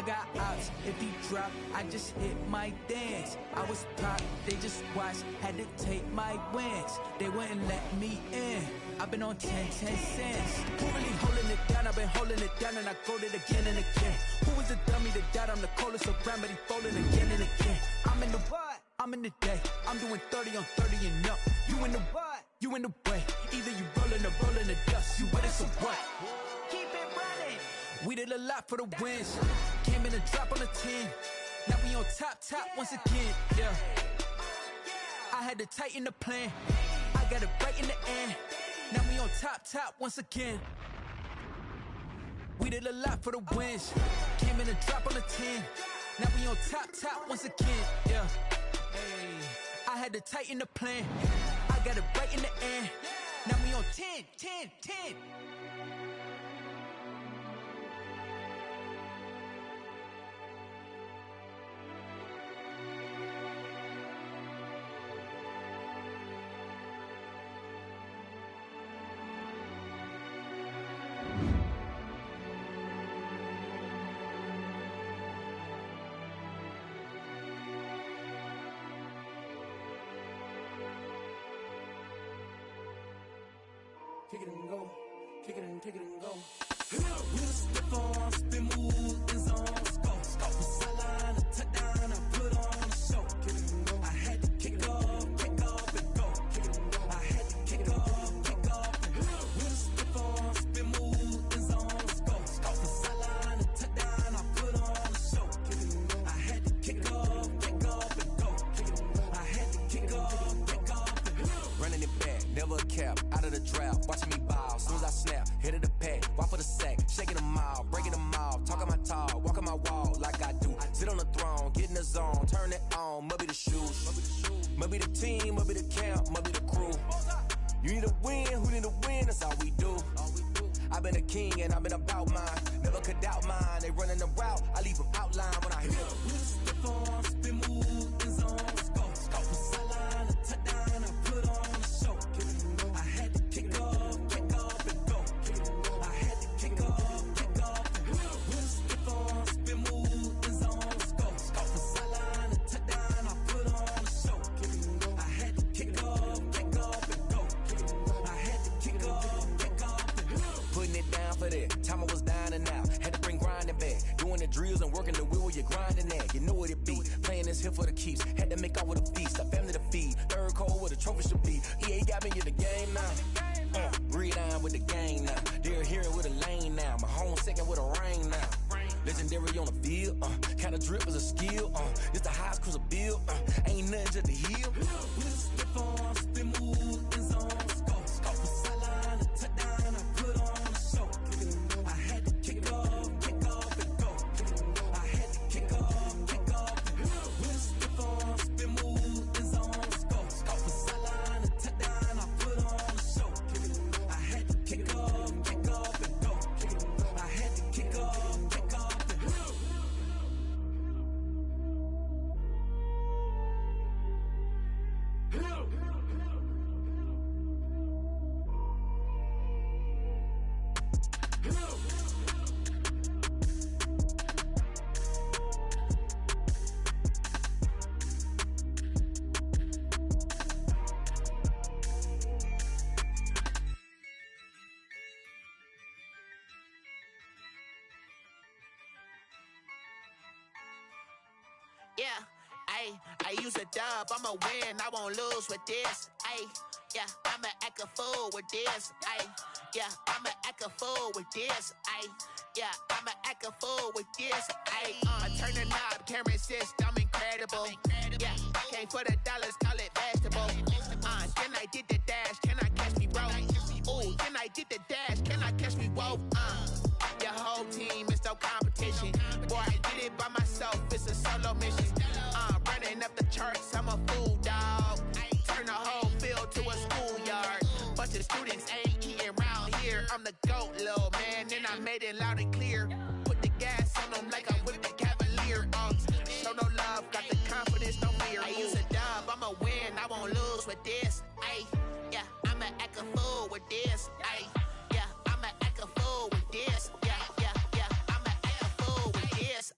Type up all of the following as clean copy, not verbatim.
I got ops, if he drop, I just hit my dance. I was top, they just watched, had to take my wins. They wouldn't let me in. I've been on 10 cents. Who really holding it down? I've been holding it down and I go it again and again. Who was the dummy that died? I'm the coldest around, but he folding again and again. I'm in the what? I'm in the day. I'm doing 30 on 30 and up. You in the what? You in the way. Either you rolling or rolling the dust. You with us or what? Keep it running. We did a lot for the wins. Came in and drop on the 10. Now we on top once again. Yeah. I had to tighten the plan. I got it right in the end. Now we on top once again. We did a lot for the wins. Came in and drop on the 10. Now we on top once again. Yeah. Hey. I had to tighten the plan. I got it right in the end. Now we on 10. Kick it and go, kick it and go. We'll step on, spin, move, in zone, let's go. From sideline to touchdown, I put on a show. Kick it and go. I had to kick off and go. Kick it and go. I had to kick off and go. We'll step on, spin, move, in zone, let's go. From sideline to touchdown, I put on a show. Kick it and go. I had to kick off and go. Kick it and go. I had to kick off and go. Running it back, never a cap, out of the drought, watching me ball. Soon as I snap, hit of the pack, walk for the sack, shaking them all, breaking them off, talking my talk, walking my wall like I do. Sit on the throne, get in the zone, turn it on, must be the shoes, must be the team, must be the camp, must be the crew. You need a win, who need a win, that's all we do. I've been a king and I've been about mine, never could doubt mine. They running the route, I leave them outline when I hit them. We'll step on, spin, move, in zone, let's go. From sideline to touchdown, I put on a show. I had to kick off and go. I had to kick off and go. We'll step on, spin, move, in zone, let's go. From sideline to touchdown, I put on a show. I had to kick off and go. I had to kick off and go. Putting it down for that, time I was down and out. Had to bring grinding back, doing the drills and working the wheel where you're grinding at. You know what it be, playing this here for the keeps. Had to make out with a feast, a family to feed. Third cold where the trophy should be. EA got me in the game now. Breathe on with the game now. They're hearing with a lane now. My home second with a rain now. Legendary on the field, kind of drip is a skill. It's the highest cruiser bill, ain't nothing just to heal. We'll step on, spin, move, in zone, let's go. From sideline to touchdown, I put on a show. I had to kick off and go. I had to kick off and go. We'll step on, spin, move, in zone, let's go. From sideline to touchdown, I put on a show. I had to kick off and go. I had to kick off and go. Yeah, I use a dub, I'ma win, I won't lose with this. Yeah, I'ma act a fool with this. Yeah, I'ma act a fool with this. Yeah, I'ma act a fool with this. I turn the knob, can't resist, I'm incredible. Yeah, came for the dollars, call it vegetable. Then I did the dash, can I catch me, bro? Ooh, then I did the dash, can I catch me, whoa? Your whole team is no competition. Boy, I did it by myself, it's a solo mission. Running up the charts, I'm a fool, dog. Turn the whole field to a schoolyard. Bunch of students ain't eating round here. I'm the GOAT, little man, and I made it loud and clear. Put the gas on them like I'm with the Cavalier. Show no love, got the confidence, no fear. I use a dub, I'ma win, I won't lose with this. Yeah, I'ma act a fool with this. Yeah, I'ma act a fool with this. Yeah, I'ma act a fool with this.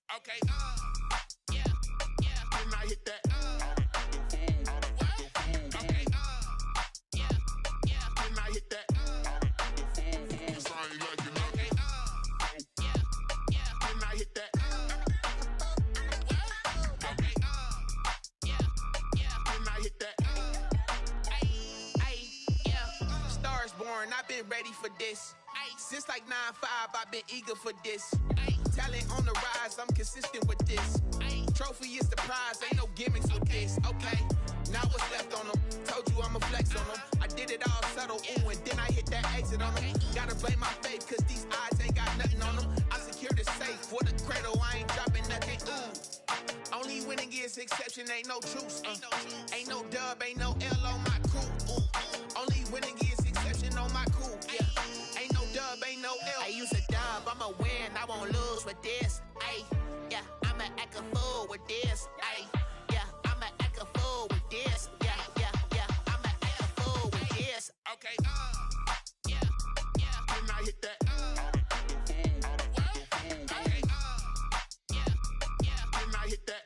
been ready for this. Since like 9-5, I've been eager for this. Talent on the rise, I'm consistent with this. Trophy is the prize, ain't no gimmicks with this. Okay, now what's left on them? Told you I'ma flex on them. I did it all subtle, ooh, and then I hit that exit on them. Gotta blame my faith, cause these eyes ain't got nothing on them. I secured the safe for the cradle, I ain't dropping nothing, ooh. Only winning is exception, ain't no truce. Ain't no dub, ain't no L on my crew. Ooh. Only winning is exception on my crew. Yeah. Ain't no dub, ain't no L. I use a dub, I'ma win, I won't lose with this. Ay, yeah, I'ma act a fool with this. Ay, yeah, I'ma act a fool with this. Yeah, yeah, yeah, I'ma act a fool with this. Okay, yeah, yeah. Then I hit that. Okay, yeah, yeah. Then I hit that.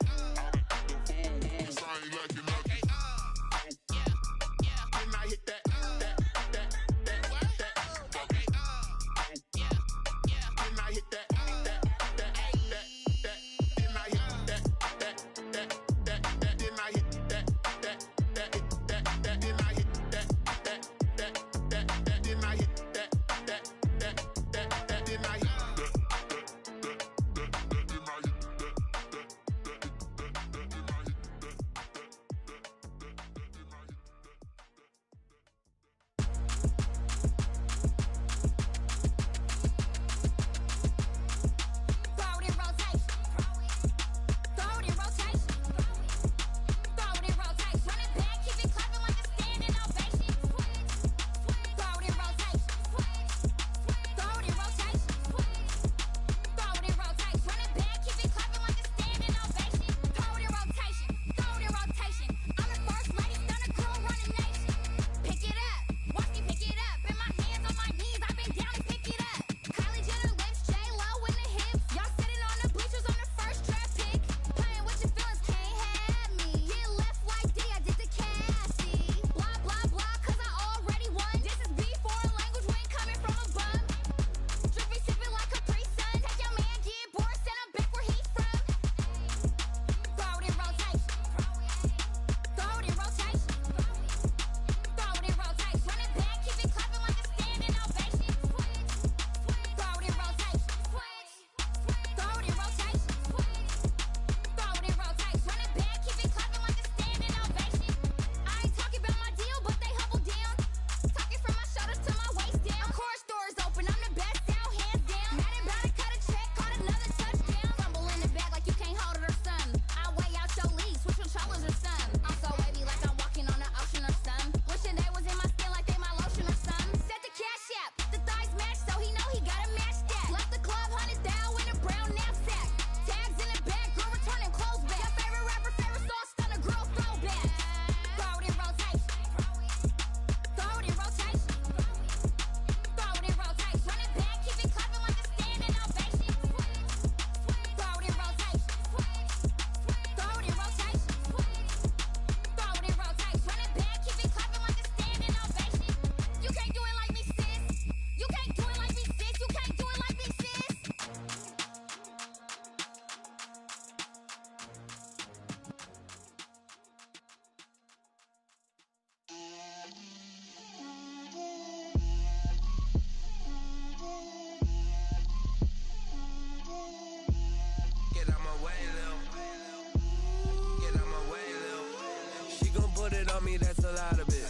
That's a lot of it.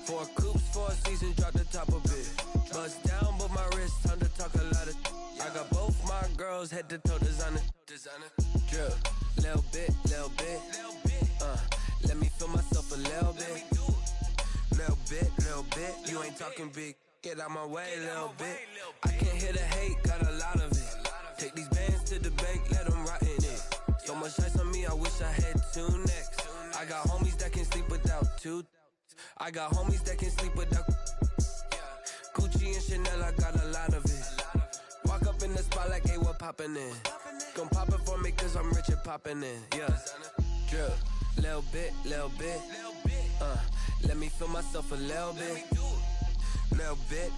4 coops, 4 seasons, drop the top of it. Bust down, but my wrist, time to talk a lot of. I got both my girls head to toe designer. Drip, little bit. Let me feel myself a little bit. Little bit. You ain't talking big. Get out my way, little bit. I can't hear the hate, got a lot of it. Take these bands to the bank, let them rot in it. So much ice on me, I wish I had 2 necks. I got homies that can sleep without 2. I got homies that can sleep without Gucci and Chanel, I got a lot of it. Walk up in the spot like, hey, what poppin' in? Gon' pop it for me cause I'm rich and poppin' in. Yeah, drip, little bit. Let me feel myself a little bit. Little bit.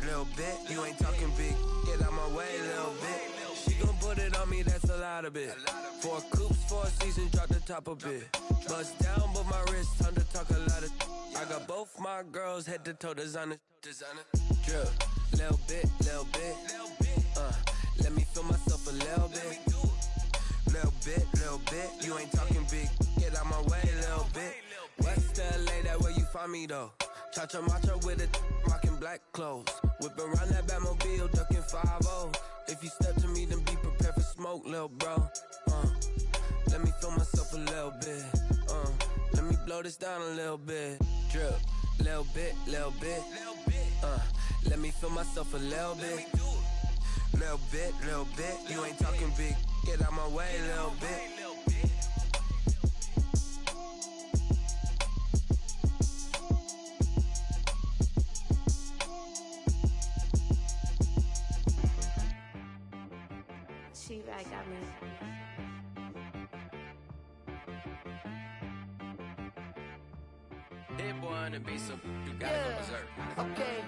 You ain't talking big. Get out my way, little bit. She gon' put it on me, that's a lot of it. 4 coops, 4 seasons, drop the top a bit. Bust down, but my wrist, time to talk a lot of. I got both my girls head to toe designer. Drip, Little bit, let me feel myself a little bit. Little bit, you ain't talking big, get out my way, little bit. West LA, that where you find me though. Cha-cha macha with it, rocking black clothes. Whip around that Batmobile, ducking 5-0. If you step to me, then be prepared for smoke, little bro. Let me feel myself a little bit. Let me blow this down a little bit. Drip, little bit. Let me feel myself a little bit. Little bit, you ain't talking big, get out my way, little bit. She-Bag got me. Hit boy on the beat, so you gotta go berserk. Okay.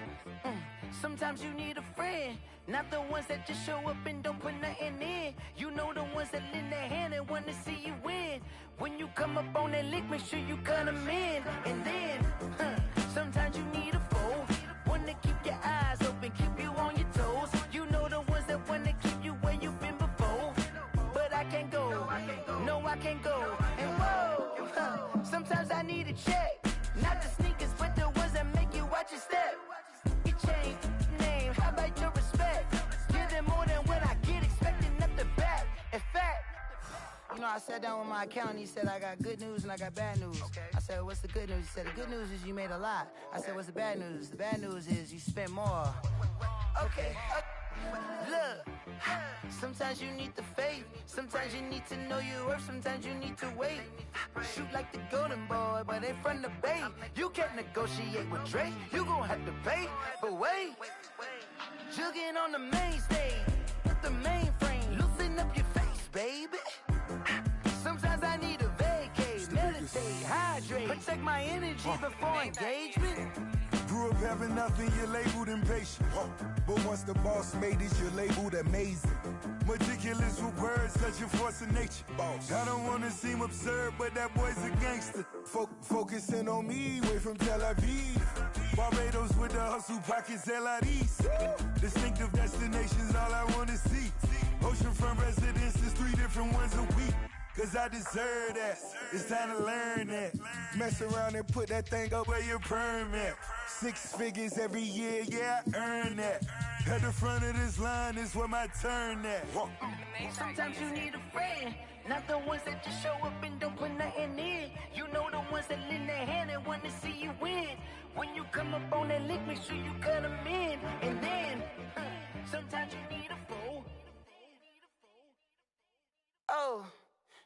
Sometimes you need a friend, not the ones that just show up and don't put nothing in. You know the ones that lend their hand and want to see you win. When you come up on that lick, make sure you cut them in. And then, sometimes you need a foe, one to keep your eyes open, keep you on your toes. You know the ones that want to keep you where you've been before. But I can't go, no I can't go. And whoa, sometimes I need a check, not the sneakers, but the ones that make you watch your step. You change name, how about your respect? Give them more than what I get, expecting up the back. In fact, you know, I sat down with my accountant, he said I got good news and I got bad news. Okay. I said, what's the good news? He said, the good news is you made a lot. I said, what's the bad news? The bad news is you spent more. Okay. Look, sometimes you need the faith, sometimes you need to know your worth, sometimes you need to wait. Shoot like the golden boy, but in front of the bay. You can't negotiate with Drake, you gon' have to pay. But wait, jugging on the main stage, with the mainframe, loosen up your face, baby. Sometimes I need a vacate, meditate, hydrate, protect my energy before engagement. Grew up having nothing, you're labeled impatient. But once the boss made it, you're labeled amazing. Meticulous with words, such a force of nature. I don't wanna seem absurd, but that boy's a gangster. Focusing on me, way from Tel Aviv. Barbados with the hustle pockets, LIDs. Distinctive destinations, all I wanna see. Oceanfront residences, 3 different ones a week. Cause I deserve that, it's time to learn that. Mess around and put that thing up where your permit. 6 figures every year, yeah, I earn that. At the front of this line is where my turn at. Sometimes you need a friend, not the ones that just show up and don't put nothing in. You know the ones that lend their hand and want to see you win. When you come up on that lick, make sure you cut them in. And then, sometimes you need a foe. Oh.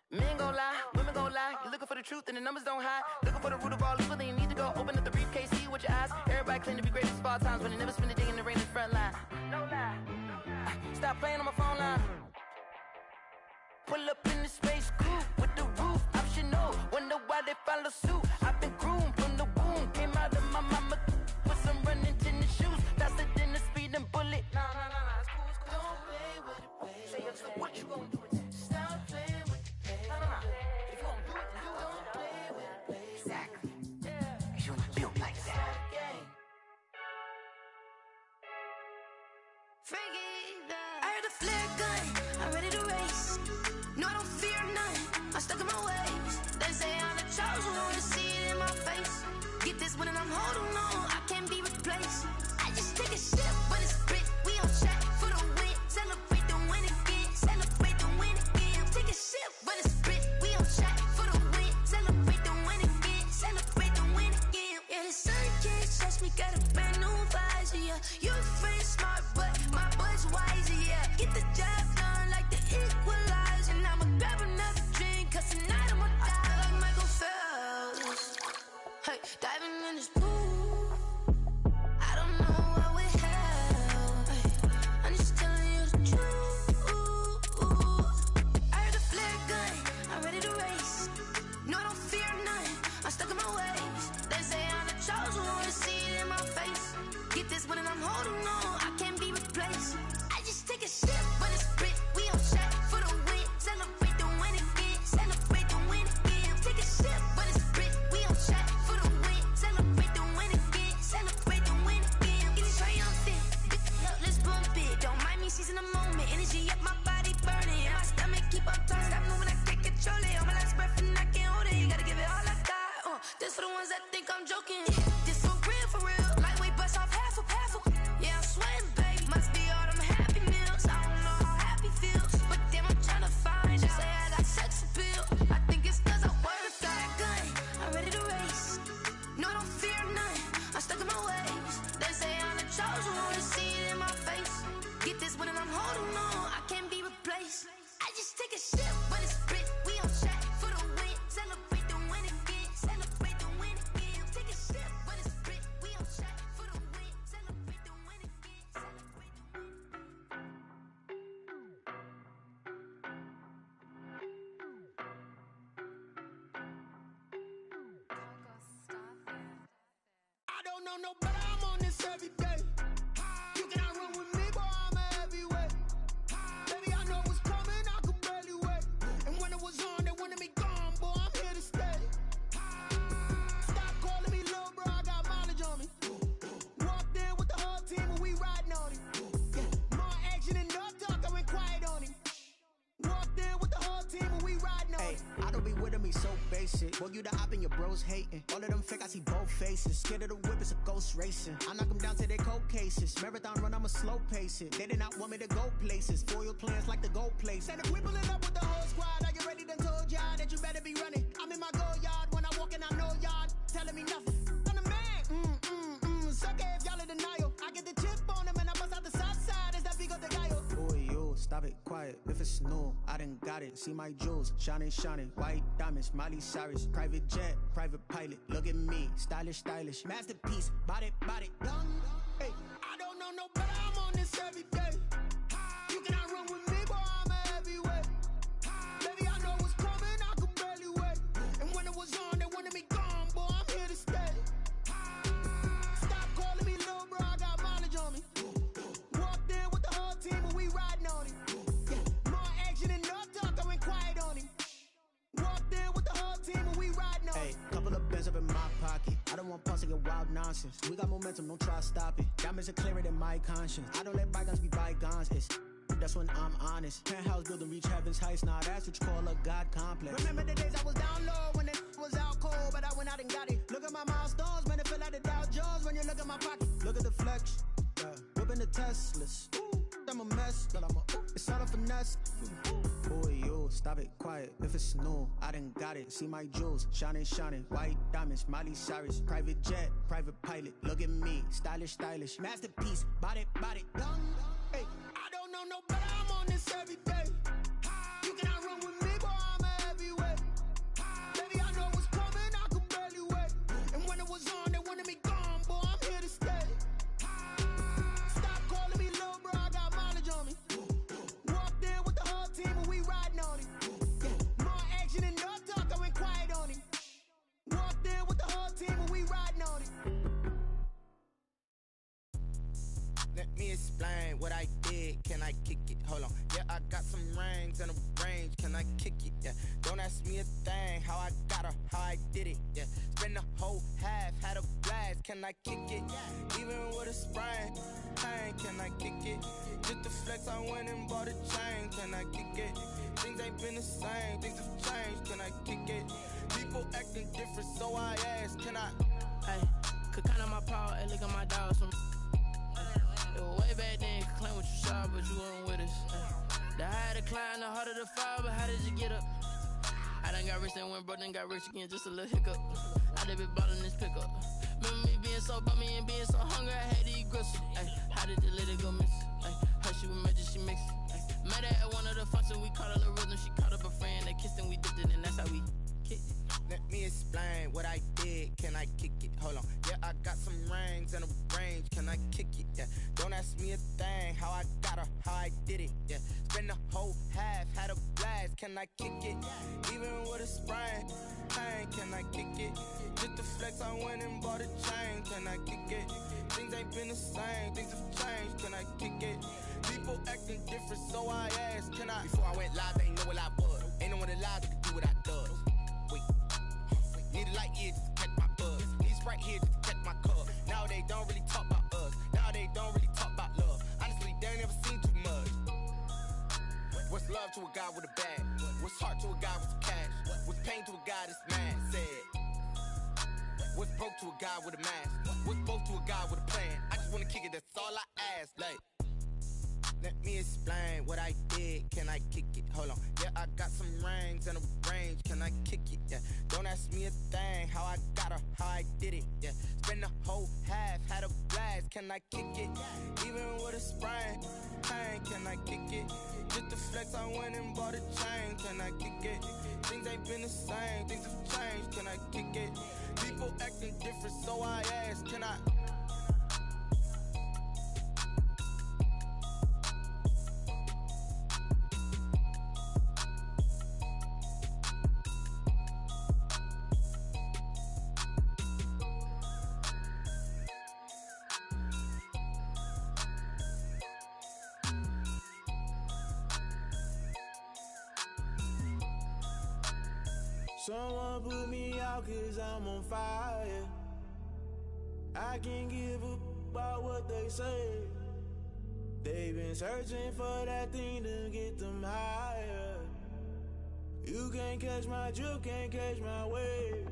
Men gon' lie, women gon' lie. You're looking for the truth and the numbers don't hide. Looking for the root of all evil, then you need to go open up the briefcase, see with your eyes. Everybody claim to be greatest of all times, but they never spend a day in the rain in the front line. No lie. Stop playing on my phone line. Pull up in the space coupe with the roof optional. Wonder why they follow suit. I've been groomed from the womb. Came out of my mama with some running tennis shoes. Faster than the speeding bullet. Nah, it's cool, it's cool. Don't play with it, baby. Say so what you gon' do with it? Stop playing with it, baby. Nah. If you gon' do it, then you don't play with it, baby. Exactly. Yeah. Cause you ain't built like that. I heard the flare gun, I'm ready to race. No, I don't fear none, I'm stuck in my ways. They say I'm the chosen one, to see it in my face. Get this one and I'm holding on, I can't be replaced. I just take a sip, but it's split, we on track for the win. Celebrate the win again, celebrate. know no better, I'm on this every day. You cannot run with me, boy, I'm a heavyweight. Baby, I know what's coming, I could barely wait. And when it was on, they wanted me gone, boy, I'm here to stay. Stop calling me little bro, I got mileage on me. Walked in with the whole team and we riding on him. Yeah, more action and no talk, I went quiet on him. Walked in with the whole team and we riding on him. I don't be with him, he's so basic. Boy, you the op and your bros hating. All of them fake, I see both faces. Scared of the whip, it's a ghost racing. I knock them down to their cold cases. Marathon run, I'ma slow pace it. They did not want me to go places. Foil plans like the go place. And if we pulling up with the whole squad, are you ready? Done told y'all that you better be running. I'm in my go yard when I walk in, I know y'all telling me nothing. I'm the man, suck it if y'all in denial. I get the chip on him and I bust out the south side. It's that Vigo de Gallo. Boy, yo, stop it, quiet. If it's new, I done got it. See my jewels, shining, shining. White diamonds, Miley Cyrus. Private jet, private pilot. Look at me, stylish, stylish. Masterpiece, body, body, done. Hey, I don't know no better, I'm on this every day. You cannot run with me, boy, I'm a heavyweight. Baby, I know what's coming, I could barely wait. And when it was on, they wanted me gone, boy, I'm here to stay. Stop calling me little bro, I got mileage on me. Walked in with the whole team and we riding on him. Yeah, more action and no talk, I went quiet on him. Walked in with the whole team and we riding on him. hey, couple of bands up in my pocket. I don't want pulse to get wild nonsense. We got momentum, don't try to stop it. Diamonds are clearer than my conscience. I don't let bygones be bygones. It's that's when I'm honest. Penthouse building reach heaven's heights. Nah, that's what you call a God complex. Remember the days I was down low when it was out cold, but I went out and got it. Look at my milestones, man, it feel like the Dow Jones when you look at my pocket. Look at the flex, whipping the Teslas. I'm a mess, but I'm a it's all a finesse. Boy, yo, stop it, quiet. If it's new, I done got it. See my jewels, shining, shining. White diamonds, Miley Cyrus. Private jet, private pilot. Look at me, stylish, stylish. Masterpiece, body, body, done. Hey, I don't know no better, I'm on this every day. You cannot run with me, boy, I'm a heavyweight. Baby, I know what's coming, I could barely wait. And when it was on, they wanted me gone, boy, I'm here to stay. Stop calling me little bro, I got mileage on me. Walked in with the whole team and we riding on him. Yeah, more action and no talk, I went quiet on him. Walked in with the whole team and we riding on him. Let me explain what I did. Can I kick it? Hold on. Yeah, I got some rings and a range. Can I kick it? Yeah. Don't ask me a thing. How I got her, how I did it. Yeah. Spend the whole half, had a blast. Can I kick it? Even with a sprain. Pain, can I kick it? Just the flex, I went and bought a chain. Can I kick it? Things ain't been the same. Things have changed. Can I kick it? People acting different, so I ask. Can I? Hey, could count on my power. Hey, look at my dogs. Way back then, you could claim what you saw, but you weren't with us. The higher the climb, the harder the fall, but how did you get up? I done got rich, then went broke, then got rich again, just a little hiccup. I done been ballin' this pickup. Remember me being so bummy and being so hungry, I had to eat gristle. Ay, how did the lady go miss? Ay, how she was magic, she mixed. Met her at one of the functions, we caught a little rhythm, she caught up a friend, they kissed and we dipped it, and that's how we kicked it. Let me explain what I did. Can I kick it? Hold on. Yeah, I got some rings and a range. Can I kick it? Yeah. Don't ask me a thing. How I got her, how I did it. Yeah. Spend the whole half, had a blast. Can I kick it? Even with a sprain. Pain, can I kick it? Just the flex, I went and bought a chain. Can I kick it? Things ain't been the same. Things have changed. Can I kick it? People acting different, so I asked. Can I? Before I went live, they ain't know what I was. Ain't no one alive that could do what I does. Wait. Need a light here just to catch my buzz. Need Sprite here just to catch my cup. Now they don't really talk about us. Now they don't really talk about love. Honestly, they ain't never seen too much. What's love to a guy with a bag? What's heart to a guy with some cash? What's pain to a guy that's mad? Said. What's broke to a guy with a mask? What's both to a guy with a plan? I just wanna kick it, that's all I ask. Like, let me explain what I did. Can I kick it? Hold on. Yeah, I got some rings and a range. Can I kick it? Yeah. Don't ask me a thing. How I got her, how I did it. Yeah. Spend the whole half, had a blast. Can I kick it? Even with a sprain. Pain, can I kick it? Just the flex, I went and bought a chain. Can I kick it? Things ain't been the same. Things have changed. Can I kick it? People acting different, so I ask. Can I? Someone put me out cause I'm on fire. I can't give a about what they say. They've been searching for that thing to get them higher. You can't catch my drift, can't catch my wave.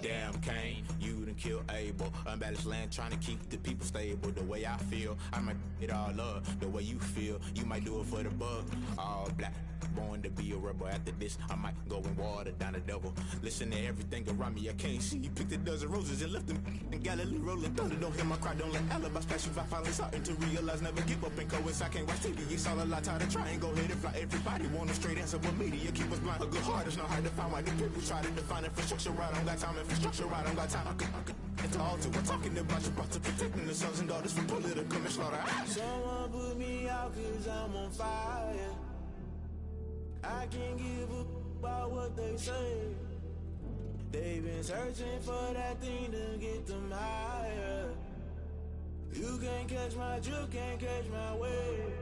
Damn, Kane, you done killed Abel. Unbalanced land, trying to keep the people stable. The way I feel, I might it all up. The way you feel, you might do it for the buck. All black, born to be a rebel. After this, I might go and water down the devil. Listen to everything around me, I can't see. Picked a dozen roses and left them in Galilee rolling thunder. Don't hear my cry, don't let alibis pass you by. Finally starting to realize, never give up and coincide. Can't watch TV, it's all a lot. Tired of trying, go ahead and fly. Everybody want a straight answer, but media keep us blind. A good heart is not hard to find. Why the people try to define infrastructure right? I don't got time, infrastructure right, I don't got time. I could get to altar. We're talking about you, about to protecting the sons and daughters from political manslaughter. Someone put me out cause I'm on fire. I can't give a about what they say. They've been searching for that thing to get them higher. You can't catch my drift, can't catch my wave.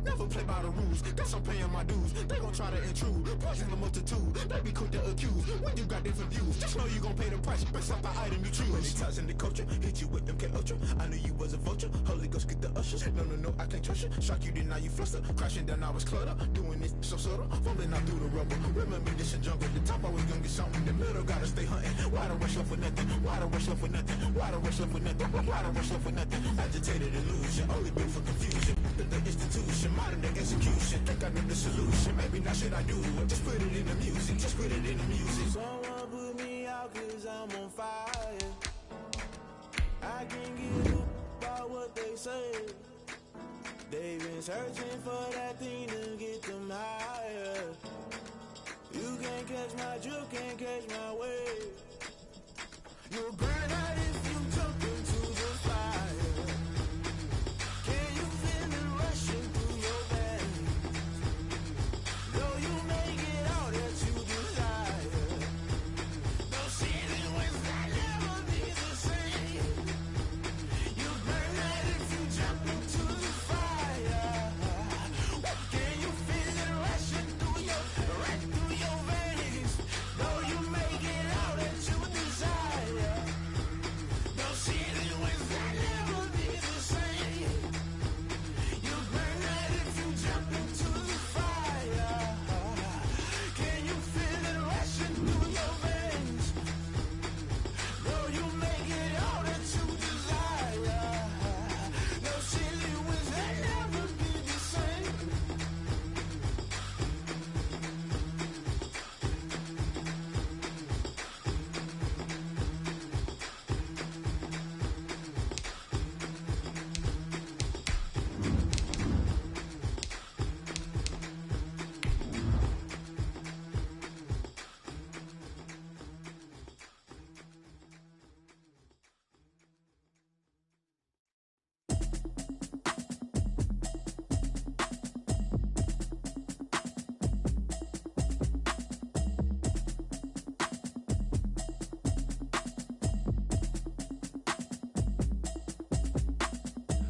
Never play by the rules, guess I'm paying my dues. They gon' try to intrude, poison the multitude. They be quick to accuse, when you got different views. Just know you gon' pay the price, based off the item you choose. Many times in the culture, hit you with them K-Ultra. I knew you was a vulture, Holy Ghost get the ushers. No, I can't trust you. Shock you, then now you fluster. Crashing down, I was cluttered. Doing this so subtle, falling out through the rubble. Remember this in jungle, the top I was gonna get something. The middle gotta stay hunting. Why the rush up for nothing? Why the rush up for nothing? Why the rush up for nothing? Why the rush up for nothing? Agitated illusion, only built for confusion. The institution, modern day execution. Think I know the solution. Maybe not should I do it? Just put it in the music. Just put it in the music. Someone put me out cause I'm on fire. I can't give a about what they say. They've been searching for that thing to get them higher. You can't catch my drift, can't catch my wave. You'll burn out if you jump into the fire. Can you feel it rushing through your veins? Though you may get all that you desire, those ceiling winds will never be the same. You burn out if you jump into the fire. Can you feel it rushing through your veins? Though you may get all that you desire, those ceiling winds will never be the same. You burn out if you jump into the fire. Can you feel it rushing through your veins? Though you may get all that you desire, those silly winds will never be the same.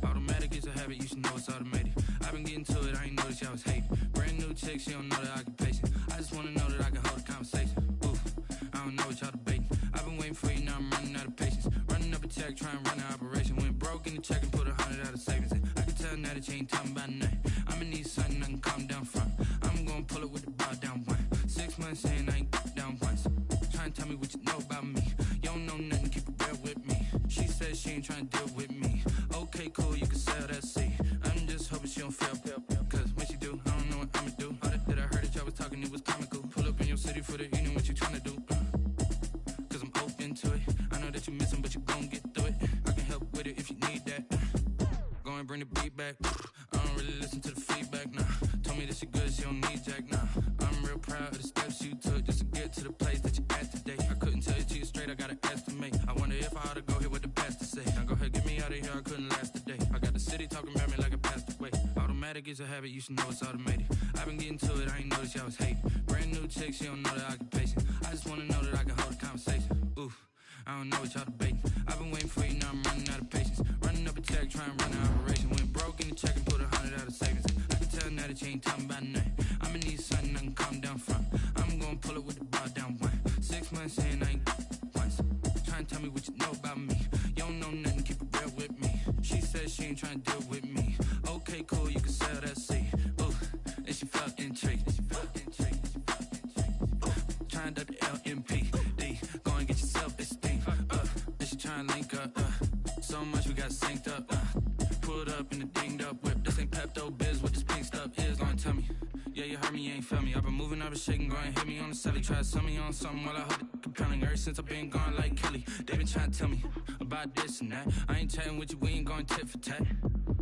Automatic is a habit, you should know it's automated. I've been getting to it, I ain't noticed y'all was hating. Brand new chick, she don't know the occupation. I just wanna know that I can hold a conversation. Ooh, I don't know what y'all debating. I've been waiting for you, now I'm running out of patience. Running up a check, trying to run an operation. Went broke in the check and put 100 out of savings in. I can tell now that you ain't talking about nothing. I'ma need something I can calm down from. I'm gonna pull it with the bow down one. 6 months saying I ain't down once. Trying to tell me what you know about me. You don't know nothing, keep it real with me. She says she ain't trying to deal with me. Okay, cool, you can sell that seat. I'm just hoping she don't fail. Cause when she do, I don't know what I'ma do. All that I heard that y'all was talking, it was comical. Pull up in your city for the evening, what you tryna do? Cause I'm open to it. I know that you missing, but you gon' get through it. I can help with it if you need that. Go and bring the beat back. I don't really listen to the feedback, nah. Told me that she good, she don't need jack, nah. I'm real proud of the steps you took just to get to the place that you at today. I couldn't tell you to you straight, I gotta estimate. I wonder if I ought to go here with the best to say. Now go ahead, get me out of here, I couldn't last a day. I got the city talking about me like I passed away. Automatic is a habit, you should know it's automated. I've been getting to it, I ain't noticed y'all was hating. Brand new chick, she don't know the occupation. I just wanna know that I can hold a conversation. Ooh, I don't know what y'all debating. I've been waiting for you, now I'm running out of patience. Running up a check, trying to run an operation. Went broke broke in the check and put 100 out of savings. I can tell now that you ain't talking about nothing. I'ma need something I can calm down from. I'm gonna pull it with the bar down one. 6 months in, I ain't once. Trying to tell me what you know about me. You don't know nothing, keep it real with me. She said she ain't trying to deal with me. Okay, cool, you can sell that seat. Ooh, and she felt intrigued. Trying to duck the LMPD. Go and get your self-esteem. And she trying to link up. So much we got synced up. Pulled up in the dinged up whip. This ain't Pepto-Biz, what this pink stuff is. Gonna tell me. Yeah, you heard me, you ain't felt me. I've been moving, I've been shaking, go and hit me on the celly. Try to sell me on something while I hold it compelling. Ever since I've been gone like Kelly, they been trying to tell me about this and that. I ain't chatting with you, we ain't going tit for tat.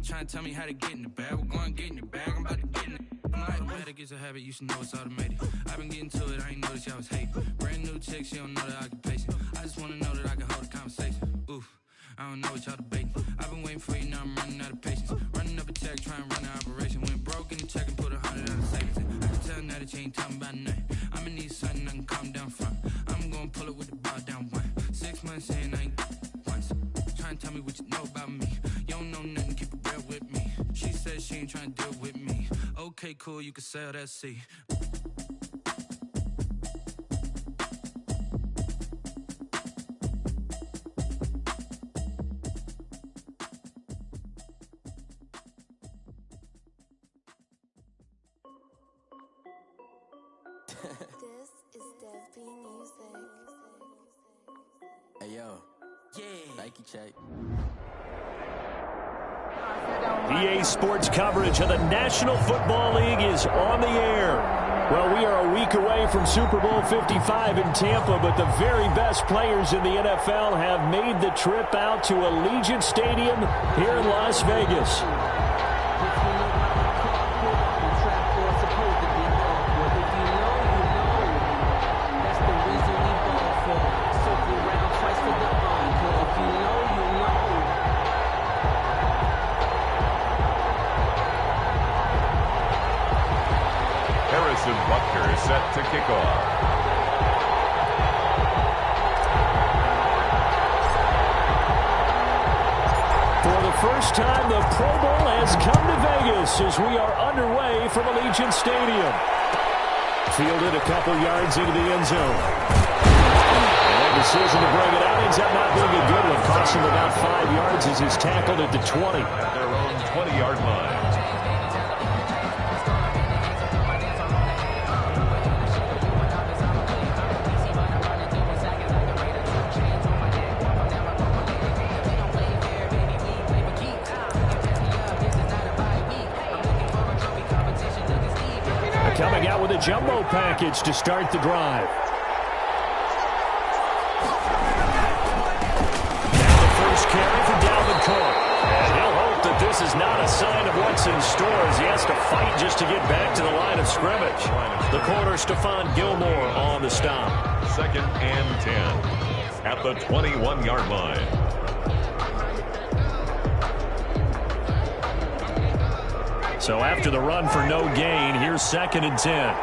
Trying to tell me how to get in the bag. We're going to get in the bag, I'm about to get in it. I'm like, automatic is a habit, you should know it's automated. I've been getting to it, I ain't noticed y'all was hating. Brand new chick, she don't know the occupation. I just wanna know that I can hold a conversation. Oof, I don't know what y'all debating. I've been waiting for you, now I'm running out of patience. Running up a check, trying to run an operation. Went broke in the check and put 100 out of savings. I can tell now that you ain't talking about nothing. I'ma need something I can calm down from. I'm gonna pull it with the bar down one. 6 months in, I ain't once. Trying to tell me what you know about me. You don't know nothing, keep it real with me. She said she ain't trying to deal with me. Okay, cool, you can sell that seat. This is Dev B Music. Hey yo, Nike check. EA Sports coverage of the National Football League is on the air. Well, we are a week away from Super Bowl 55 in Tampa, but the very best players in the NFL have made the trip out to Allegiant Stadium here in Las Vegas. Butker is set to kick off. For the first time, the Pro Bowl has come to Vegas as we are underway from Allegiant Stadium. Fielded a couple yards into the end zone. And a decision to bring it out ends up not being a good one. Costs him about 5 yards as he's tackled at the 20. At their own 20-yard line. Coming out with a jumbo package to start the drive. Now the first carry for Dalvin Cook. And he'll hope that this is not a sign of what's in store as he has to fight just to get back to the line of scrimmage. The corner, Stephon Gilmore, on the stop. 2nd and 10 at the 21-yard line. So after the run for no gain, here's 2nd and 10.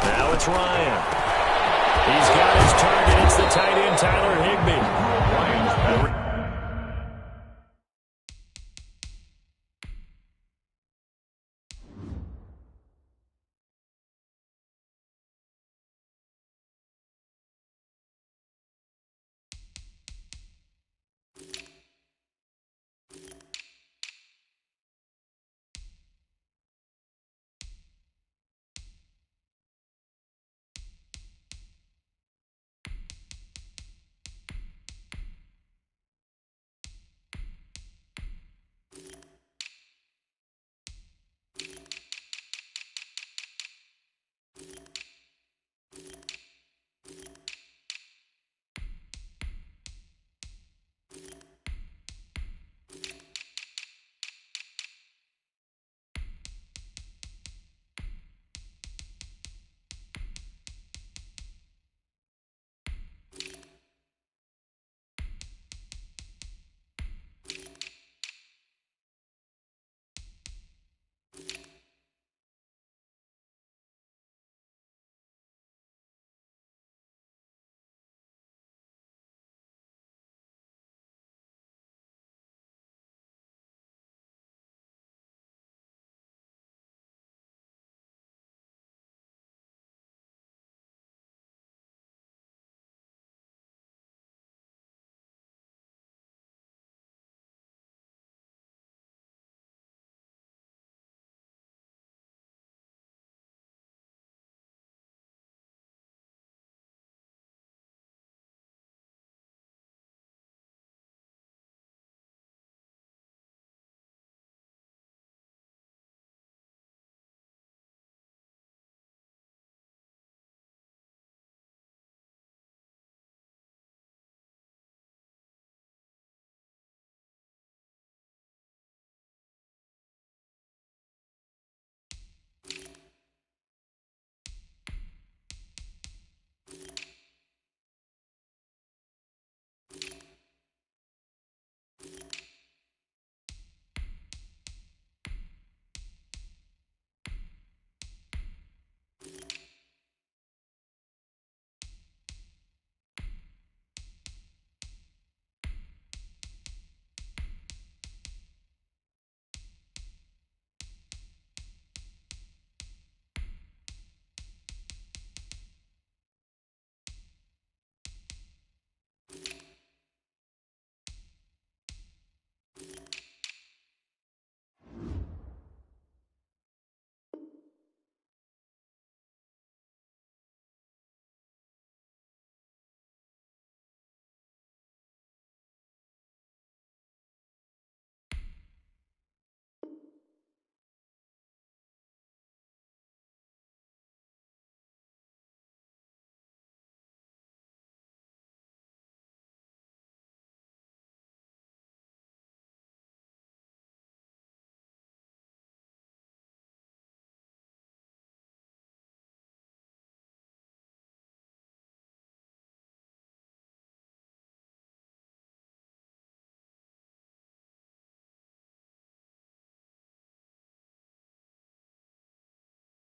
Now it's Ryan. He's got his target. It's the tight end, Tyler Higbee.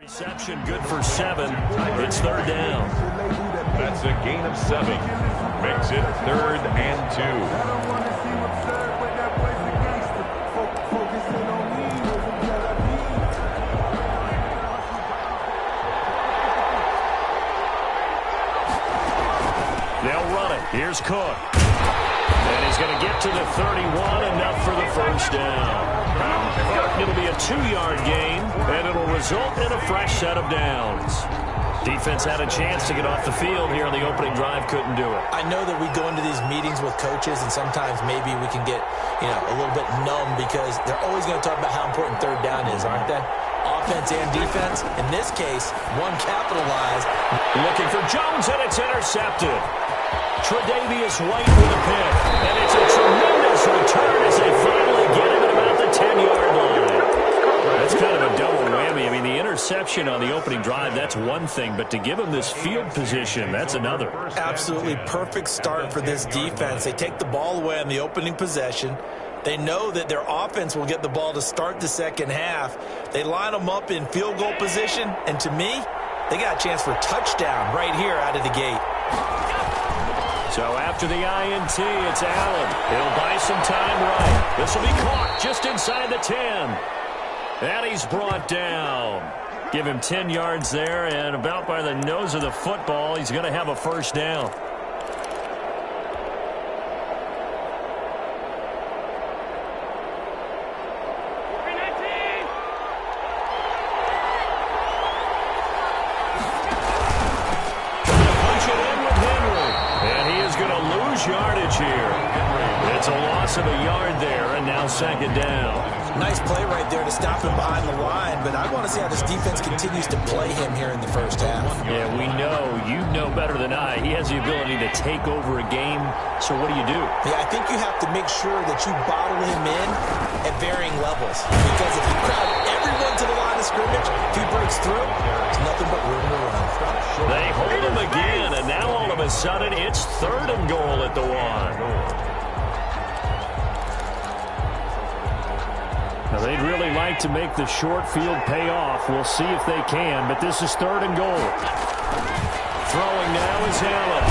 Reception good for 7. It's third down. That's a gain of 7. Makes it 3rd and 2. I don't want to seem absurd, but that boy's a gangster. Focusing on me wasn't that I need. They'll run it. Here's Cook. And he's going to get to the 31, enough for the first down. It'll be a 2-yard gain, and it'll result in a fresh set of downs. Defense had a chance to get off the field here on the opening drive, couldn't do it. I know that we go into these meetings with coaches, and sometimes maybe we can get, a little bit numb because they're always going to talk about how important third down is, aren't they? Offense and defense. In this case, one capitalized. Looking for Jones, and it's intercepted. Tre'Davious White with a pick, and it's a tremendous return as they finally get him at about the 10-yard line. That's kind of a double whammy. I mean, the interception on the opening drive, that's one thing, but to give him this field position, that's another. Absolutely perfect start for this defense. They take the ball away on the opening possession. They know that their offense will get the ball to start the second half. They line them up in field goal position, and to me, they got a chance for a touchdown right here out of the gate. So after the INT, it's Allen. He'll buy some time right. This will be caught just inside the 10. And he's brought down. Give him 10 yards there, and about by the nose of the football, he's going to have a first down. Yardage here. It's a loss of a yard there, and now second down. Nice play right there to stop him behind the line, but I want to see how this defense continues to play him here in the first half. Yeah, we know. You know better than I. He has the ability to take over a game, so what do you do? Yeah, I think you have to make sure that you bottle him in at varying levels, because if you crowd everyone to the line of scrimmage, if he breaks through, there's nothing but room to run. They hold him again, and now all of a sudden it's 3rd and goal at the 1. Now they'd really like to make the short field pay off. We'll see if they can, but this is 3rd and goal. Throwing now is Allen.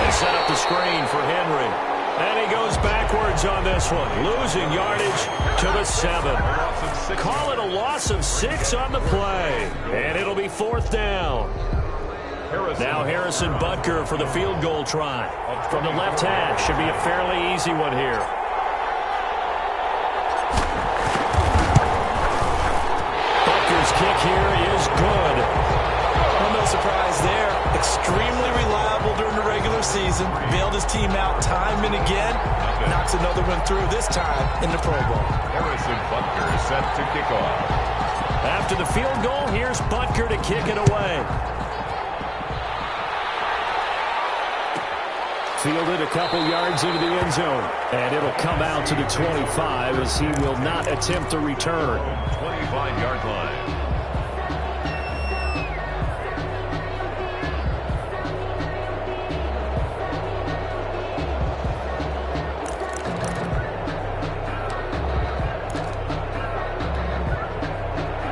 They set up the screen for Henry. And he goes backwards on this one, losing yardage to the 7. Call it a loss of 6 on the play, and it'll be 4th down. Now Harrison Butker for the field goal try. From the left hash, should be a fairly easy one here. Butker's kick here is good. Well, no surprise there. Extremely reliable during the regular season. Bailed his team out time and again. Knocks another one through, this time in the Pro Bowl. Harrison Butker is set to kick off. After the field goal, here's Butker to kick it away. Fielded a couple yards into the end zone. And it'll come out to the 25 as he will not attempt a return. 25-yard line.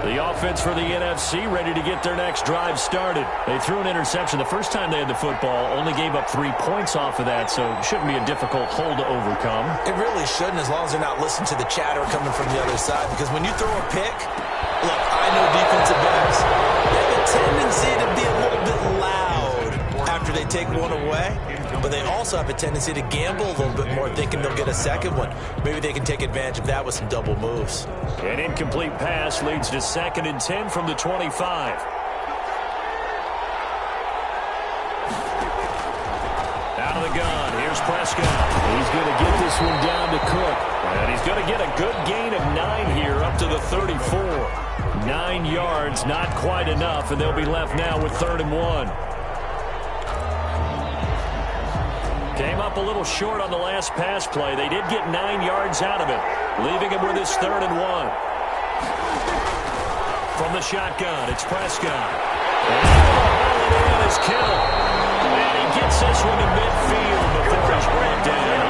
The offense for the NFC ready to get their next drive started. They threw an interception the first time they had the football, only gave up 3 points off of that, so it shouldn't be a difficult hole to overcome. It really shouldn't, as long as they're not listening to the chatter coming from the other side, because when you throw a pick, look, I know defensive backs, they have a tendency to be a little bit loud after they take one away, but they also have a tendency to gamble a little bit more, thinking they'll get a second one. Maybe they can take advantage of that with some double moves. An incomplete pass leads to 2nd and 10 from the 25. Out of the gun, here's Prescott. He's going to get this one down to Cook. And he's going to get a good gain of 9 here up to the 34. 9 yards, not quite enough, and they'll be left now with 3rd and 1. Came up a little short on the last pass play. They did get 9 yards out of it, leaving him with his 3rd and 1. From the shotgun, it's Prescott. And the ball is Kittle. And he gets this one to midfield before he's brought down.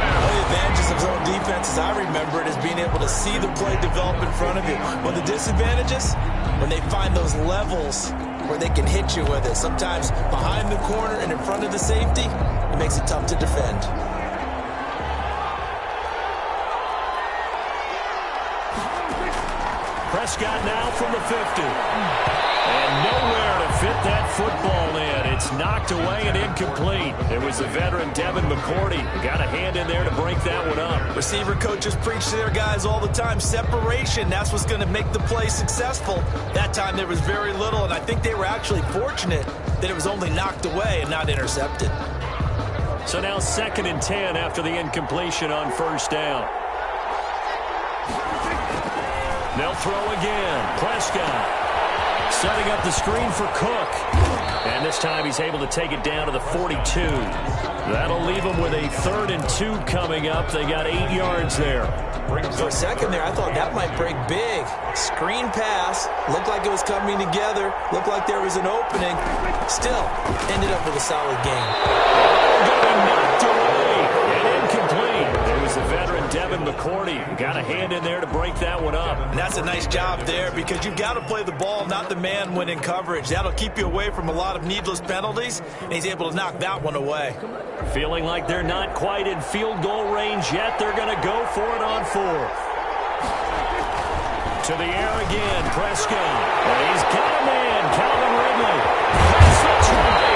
One of the advantages of zone defense offense, as I remember it, is being able to see the play develop in front of you. But the disadvantages, when they find those levels where they can hit you with it, sometimes behind the corner and in front of the safety, it makes it tough to defend. Prescott now from the 50. And nowhere to fit that football in. It's knocked away and incomplete. It was the veteran Devin McCourty who got a hand in there to break that one up. Receiver coaches preach to their guys all the time. Separation, that's what's going to make the play successful. That time there was very little, and I think they were actually fortunate that it was only knocked away and not intercepted. So now 2nd and 10 after the incompletion on first down. They'll throw again. Prescott setting up the screen for Cook. And this time he's able to take it down to the 42. That'll leave him with a 3rd and 2 coming up. They got 8 yards there. For a second there, I thought that might break big. Screen pass. Looked like it was coming together. Looked like there was an opening. Still, ended up with a solid game. Going to be knocked away and incomplete. It was the veteran Devin McCourty who got a hand in there to break that one up. And that's a nice job there because you've got to play the ball, not the man when in coverage. That'll keep you away from a lot of needless penalties, and he's able to knock that one away. Feeling like they're not quite in field goal range yet, they're going to go for it on 4th. To the air again, Prescott. And he's got a man, Calvin Ridley. That's the try.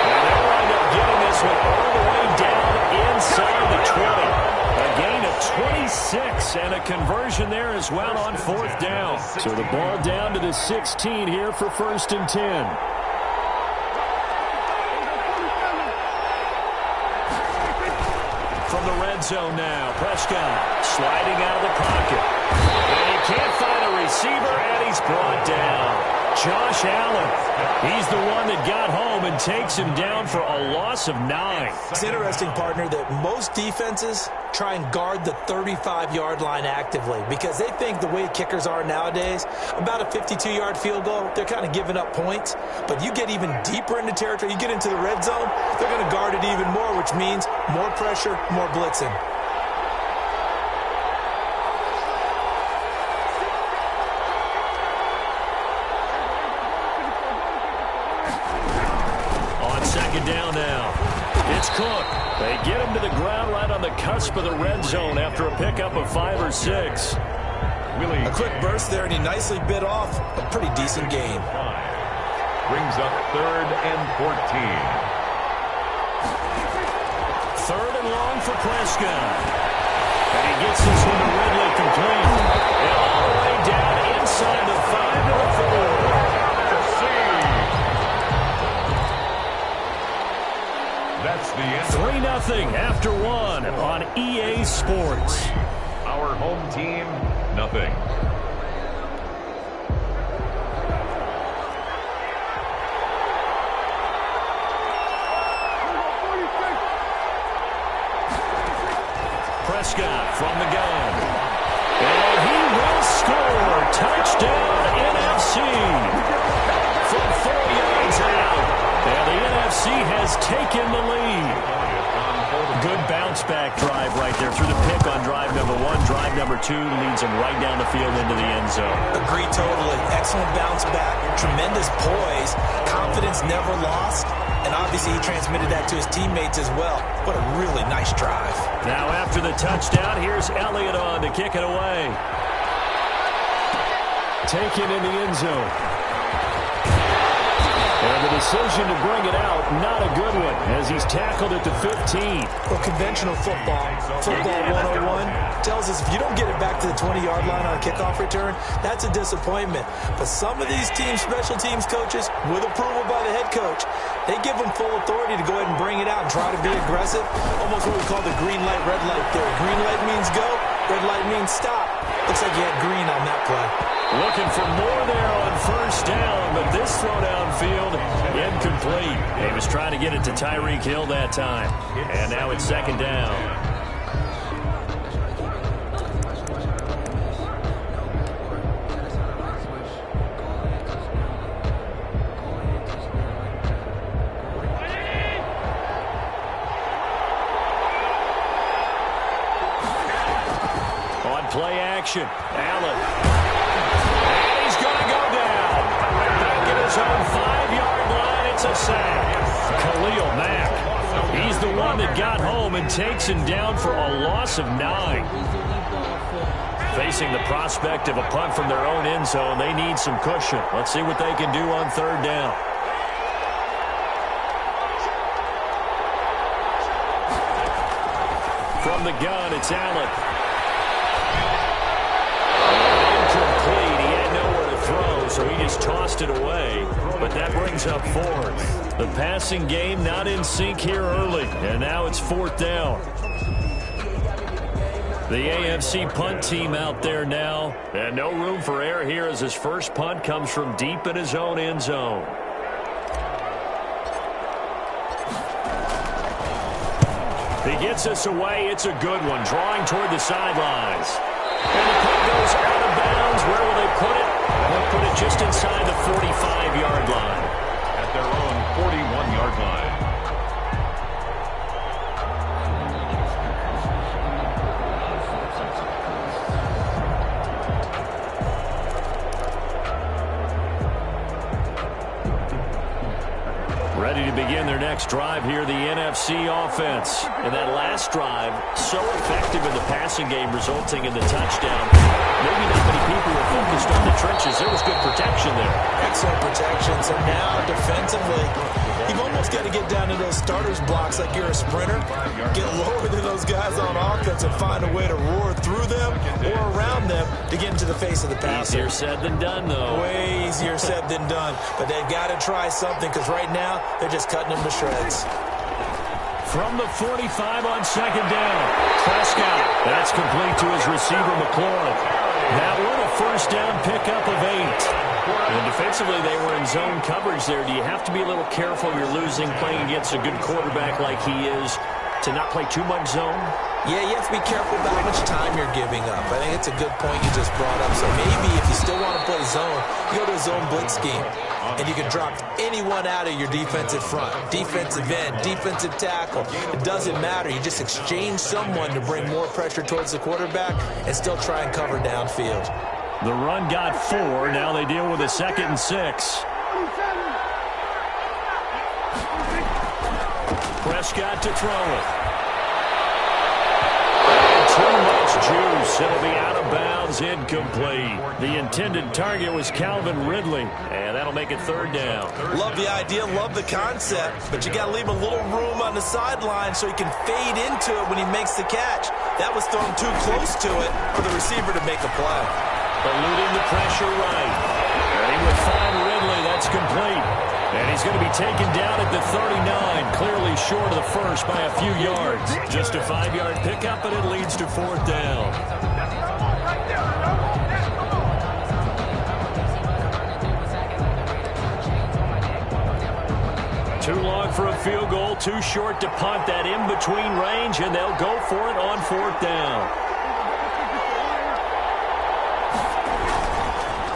And they'll wind up getting this one all the way down inside the 20. A gain of 26 and a conversion there as well on 4th down. So the ball down to the 16 here for 1st and 10. From the red zone now, Prescott sliding out of the pocket. And he can't find a receiver, and he's brought down. Josh Allen, he's the one that got home and takes him down for a loss of 9. It's interesting, partner, that most defenses try and guard the 35-yard line actively because they think the way kickers are nowadays, about a 52-yard field goal, they're kind of giving up points. But you get even deeper into territory, you get into the red zone, they're going to guard it even more, which means more pressure, more blitzing. Down now. It's Cook. They get him to the ground right on the cusp of the red zone after a pickup of 5 or 6. A quick burst there, and he nicely bit off a pretty decent gain. Brings up 3rd and 14. 3rd and long for Prescott. And he gets this one to Ridley complete. And all the way down inside the 5 to the 4. That's the end. 3-0 after 1 on EA Sports. Our home team, nothing. Prescott from the gun. And he will score. Touchdown, NFC. From 4 yards out. And the NFC has taken the lead. Good bounce-back drive right there through the pick on drive number 1. Drive number 2 leads him right down the field into the end zone. Agree totally. Excellent bounce back. Tremendous poise. Confidence never lost. And obviously he transmitted that to his teammates as well. What a really nice drive. Now after the touchdown, here's Elliott on to kick it away. Taken in the end zone. And the decision to bring it out, not a good one, as he's tackled at the 15. Well, conventional football 101, tells us if you don't get it back to the 20-yard line on a kickoff return, that's a disappointment. But some of these teams, special teams coaches, with approval by the head coach, they give them full authority to go ahead and bring it out and try to be aggressive. Almost what we call the green light, red light theory. Green light means go, red light means stop. Looks like you had green on that play. Looking for more there on first down, but this throw downfield, incomplete. He was trying to get it to Tyreek Hill that time. And now it's 2nd down. direction. Allen. And he's going to go down. Back at his own 5-yard line, it's a sack. Khalil Mack. He's the one that got home and takes him down for a loss of 9. Facing the prospect of a punt from their own end zone, they need some cushion. Let's see what they can do on 3rd down. From the gun, it's Allen. Incomplete. He had nowhere to throw, so he just tossed it away. But that brings up 4th. The passing game not in sync here early, and now it's 4th down. The AFC punt team out there now, and no room for error here as his first punt comes from deep in his own end zone. He gets us away. It's a good one, drawing toward the sidelines. And the punt goes out of bounds. Where will they put it? They'll put it just inside the 45-yard line. At their own 41-yard line. Ready to begin their next drive here, the NFC offense. And that last drive, so effective in the passing game, resulting in the touchdown. Maybe not many people were focused on the trenches. There was good protection there. Excellent protection. So now, defensively, you've almost got to get down to those starters blocks like you're a sprinter. Get lower than those guys on offense and find a way to roar through them or around them to get into the face of the passer. Easier said than done, though. Way easier said than done. But they've got to try something because right now, they're just cutting them to shreds. From the 45 on 2nd down, Prescott. That's complete to his receiver, McLaurin. That one a 1st down pickup of 8. And defensively, they were in zone coverage there. Do you have to be a little careful? You're losing, playing against a good quarterback like he is, to not play too much zone? Yeah, you have to be careful about how much time you're giving up. I think it's a good point you just brought up. So maybe if you still want to play zone, you go to a zone blitz scheme. And you can drop anyone out of your defensive front. Defensive end, defensive tackle. It doesn't matter. You just exchange someone to bring more pressure towards the quarterback and still try and cover downfield. The run got 4. Now they deal with a 2nd and 6. Prescott to throw it. Too much juice. It'll be out of bounds, incomplete. The intended target was Calvin Ridley, and that'll make it 3rd down. Love the idea, love the concept, but you got to leave a little room on the sideline so he can fade into it when he makes the catch. That was thrown too close to it for the receiver to make a play. Eluding the pressure right. And he would find Ridley. That's complete. And he's going to be taken down at the 39, clearly short of the first by a few yards. Just a 5-yard pickup, and it leads to 4th down. Too long for a field goal, too short to punt. That in-between range, and they'll go for it on 4th down.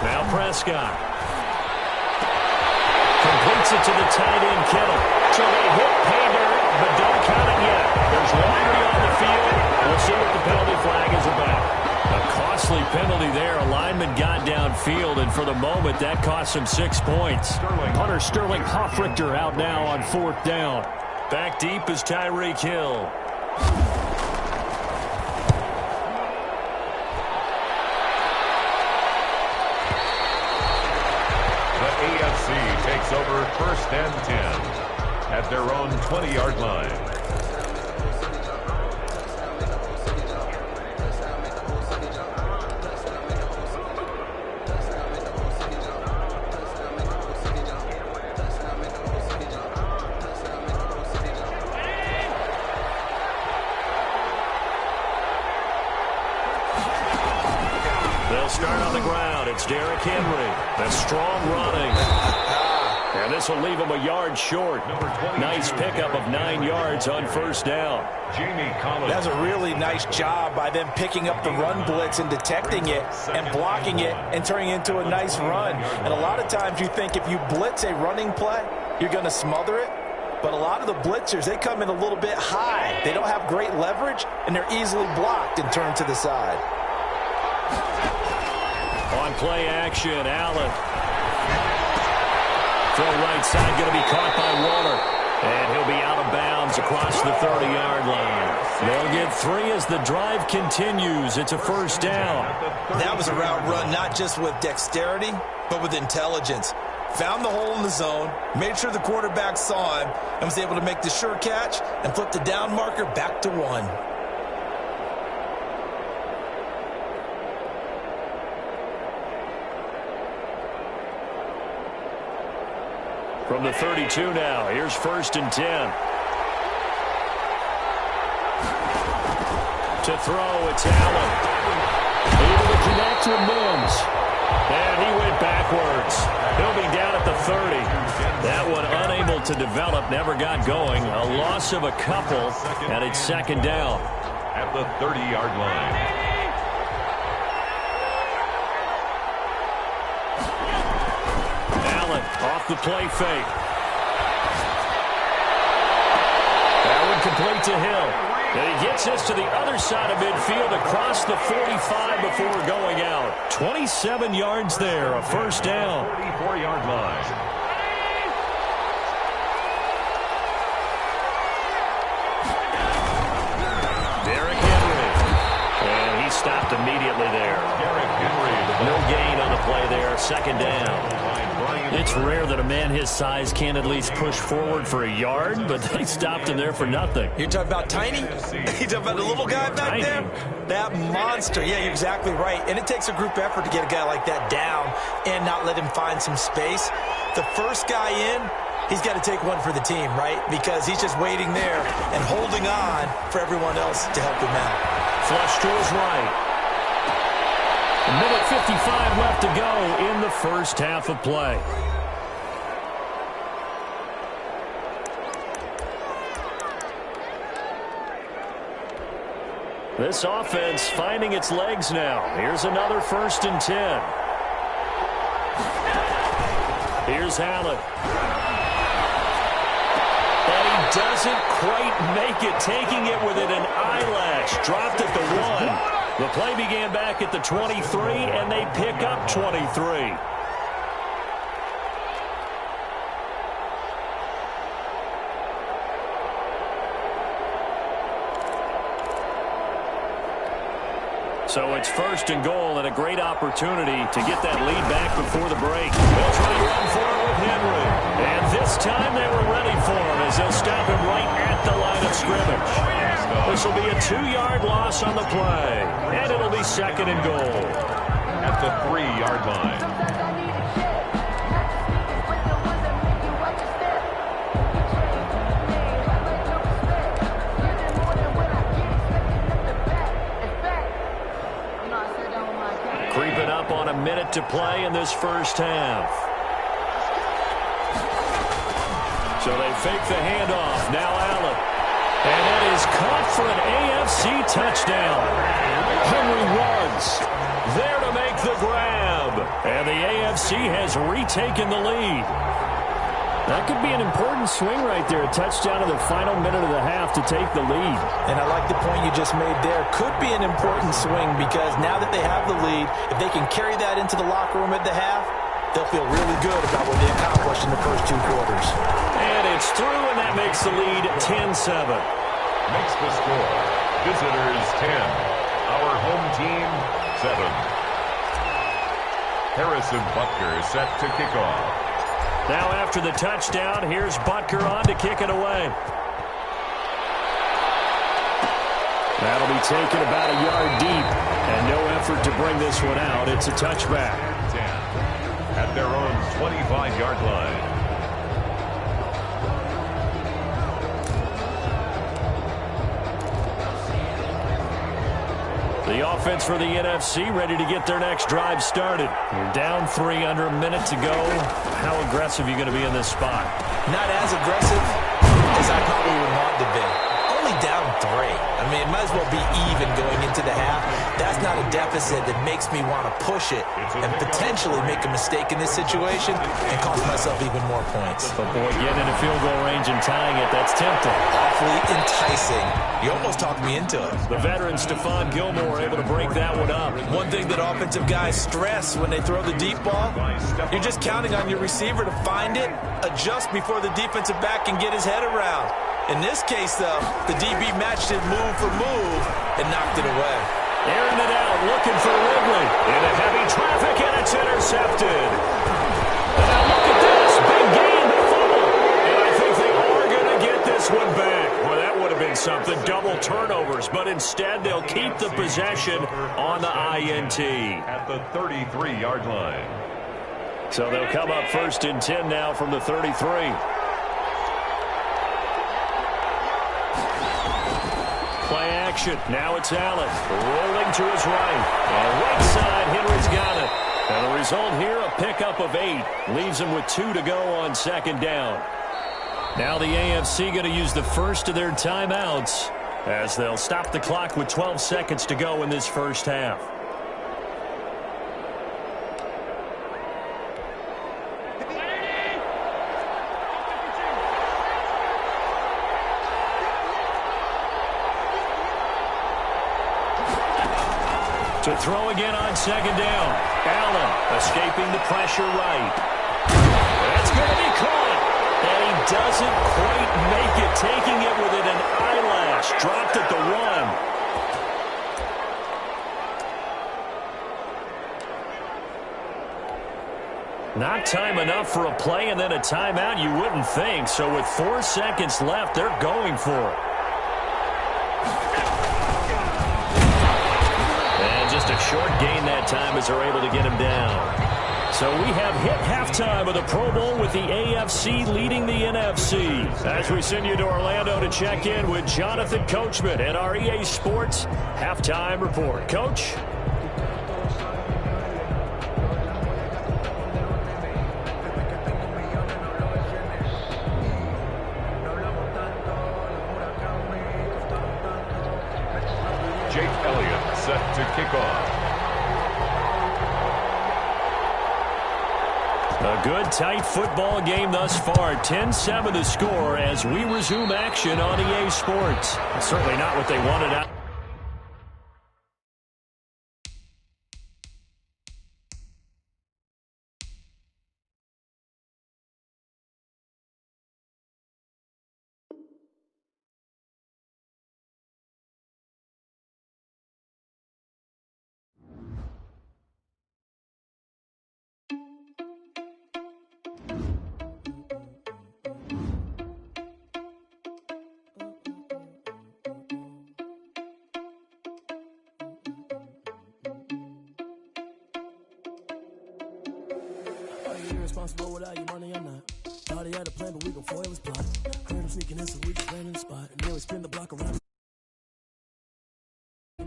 Now Prescott. Completes it to the tight end, Kittle. So they hit pay dirt, but don't count it yet. There's laundry on the field. We'll see what the penalty flag is about. A costly penalty there. A lineman got downfield, and for the moment, that cost him 6 points. Punter Sterling Hoffrichter out now on 4th down. Back deep is Tyreek Hill. Takes over 1st and 10 at their own 20-yard line. They'll start on the ground. It's Derrick Henry. That's strong running. And this will leave him a yard short. Nice pickup of 9 yards on 1st down. That's a really nice job by them picking up the run blitz and detecting it and blocking it and turning it into a nice run. And a lot of times you think if you blitz a running play, you're going to smother it. But a lot of the blitzers, they come in a little bit high. They don't have great leverage, and they're easily blocked and turned to the side. play action. Allen. Throw right side, going to be caught by Waller. And he'll be out of bounds across the 30-yard line. They'll get 3 as the drive continues. It's a first down. That was a route run not just with dexterity, but with intelligence. Found the hole in the zone, made sure the quarterback saw him, and was able to make the sure catch and flip the down marker back to 1. From the 32 now, here's 1st and 10. To throw, it's Allen. Able to connect with Mims. And he went backwards. He'll be down at the 30. That one unable to develop, never got going. A loss of a couple, and it's 2nd down. At the 30-yard line. Off the play fake. That one complete to Hill. And he gets us to the other side of midfield across the 45 before going out. 27 yards there, a first down. 44-yard line. Derrick Henry. And he stopped immediately there. Derrick Henry. No gain on the play there, 2nd down. It's rare that a man his size can't at least push forward for a yard, but they stopped him there for nothing. You're talking about Tiny? You're talking about the little guy back there? That monster. Yeah, you're exactly right. And it takes a group effort to get a guy like that down and not let him find some space. The first guy in, he's got to take one for the team, right? Because he's just waiting there and holding on for everyone else to help him out. Flush to his right. A minute 55 left to go in the first half of play. This offense finding its legs now. Here's another 1st and 10. Here's Allen. And he doesn't quite make it, taking it within an eyelash. Dropped at the 1. The play began back at the 23, and they pick up 23. So it's 1st and goal, and a great opportunity to get that lead back before the break. They'll try to run for it with Henry. And this time they were ready for him as they'll stop him right at the line of scrimmage. This will be a 2-yard loss on the play, and it'll be 2nd and goal. At the 3-yard line. Creeping up on a minute to play in this first half. So they fake the handoff. Now Allen. And it is caught for an AFC touchdown. Henry runs. There to make the grab. And the AFC has retaken the lead. That could be an important swing right there. A touchdown in the final minute of the half to take the lead. And I like the point you just made there. Could be an important swing because now that they have the lead, if they can carry that into the locker room at the half, they'll feel really good about what they accomplished in the first 2 quarters. And it's through, and that makes the lead 10-7. Makes the score. Visitors 10. Our home team 7. Harrison Butker set to kick off. Now after the touchdown, here's Butker on to kick it away. That'll be taken about a yard deep, and no effort to bring this one out. It's a touchback. 10 at their own 25-yard line. The offense for the NFC ready to get their next drive started. You're down 3 under a minute to go. How aggressive are you going to be in this spot? Not as aggressive as I probably would want to be. Only down 3. I mean, it might as well be even going into the half. That's not kind of deficit that makes me want to push it and potentially make a mistake in this situation and cost myself even more points. But boy, getting into field goal range and tying it, that's tempting. Awfully enticing. You almost talked me into it. The veteran Stephon Gilmore able to break that one up. One thing that offensive guys stress when they throw the deep ball, you're just counting on your receiver to find it, adjust before the defensive back can get his head around. In this case, though, the DB matched it move for move and knocked it away. Airing it out, looking for Ridley. Into heavy traffic, and it's intercepted. And now look at this. Big gain, the fumble. And I think they are going to get this one back. Well, that would have been something. Double turnovers. But instead, they'll keep the possession on the INT. At the 33-yard line. So they'll come up 1st and 10 now from the 33. Play action. Now it's Allen. Rolling to his right. And right side, Henry's got it. And the result here, a pickup of 8. Leaves him with 2 to go on 2nd down. Now the AFC going to use the first of their timeouts as they'll stop the clock with 12 seconds to go in this first half. To throw again on 2nd down. Allen escaping the pressure right. That's going to be caught. And he doesn't quite make it, taking it within an eyelash. Dropped at the 1. Not time enough for a play and then a timeout, you wouldn't think. So with 4 seconds left, they're going for it. Just a short gain that time as they're able to get him down. So we have hit halftime of the Pro Bowl with the AFC leading the NFC. As we send you to Orlando to check in with Jonathan Coachman and our EA Sports halftime report. Coach? Set to kick off. A good, tight football game thus far. 10-7 the score as we resume action on EA Sports. Certainly not what they wanted out. Irresponsible without your money, I'm not. Thought he had a plan, but we gon' foil his plot. Heard him sneaking in, so we just ran in the spot. And then we spin the block around.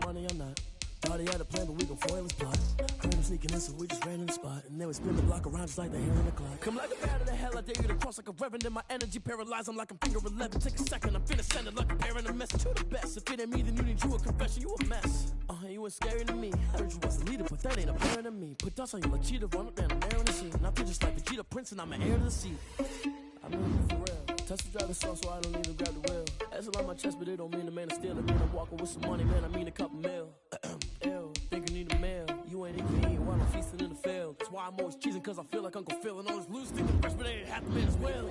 Money, I'm not. Thought he had a plan, but we gon' foil his plot. Heard him sneaking in, so we just ran in the spot. And then we spin the block around just like the hair in the clock. Come like a bat of the hell, I dare you to cross like a reverend. In my energy paralyzed, I'm like I'm finger 11. Take a second, I'm finna send it like a pair in a mess. To the best, if it ain't me, then you need you a confession, you a mess. You ain't scary to me. Heard you was a leader, but that ain't apparent to me. Put dust on you like cheetah, run up down, I'm airing the scene. Now feel just like Vegeta Prince, and I'm an heir to the seat. I'm moving for real. Touch the driver's soul, so I don't even grab the wheel. That's a lot on my chest, but it don't mean the man is stealing. Man, I'm walking with some money, man, I mean a couple mil. Ew, think you need a mail. You ain't even eating while I'm feasting in the field. That's why I'm always cheesing, cause I feel like Uncle Phil. And all this loose thing, the freshman ain't half the man as well.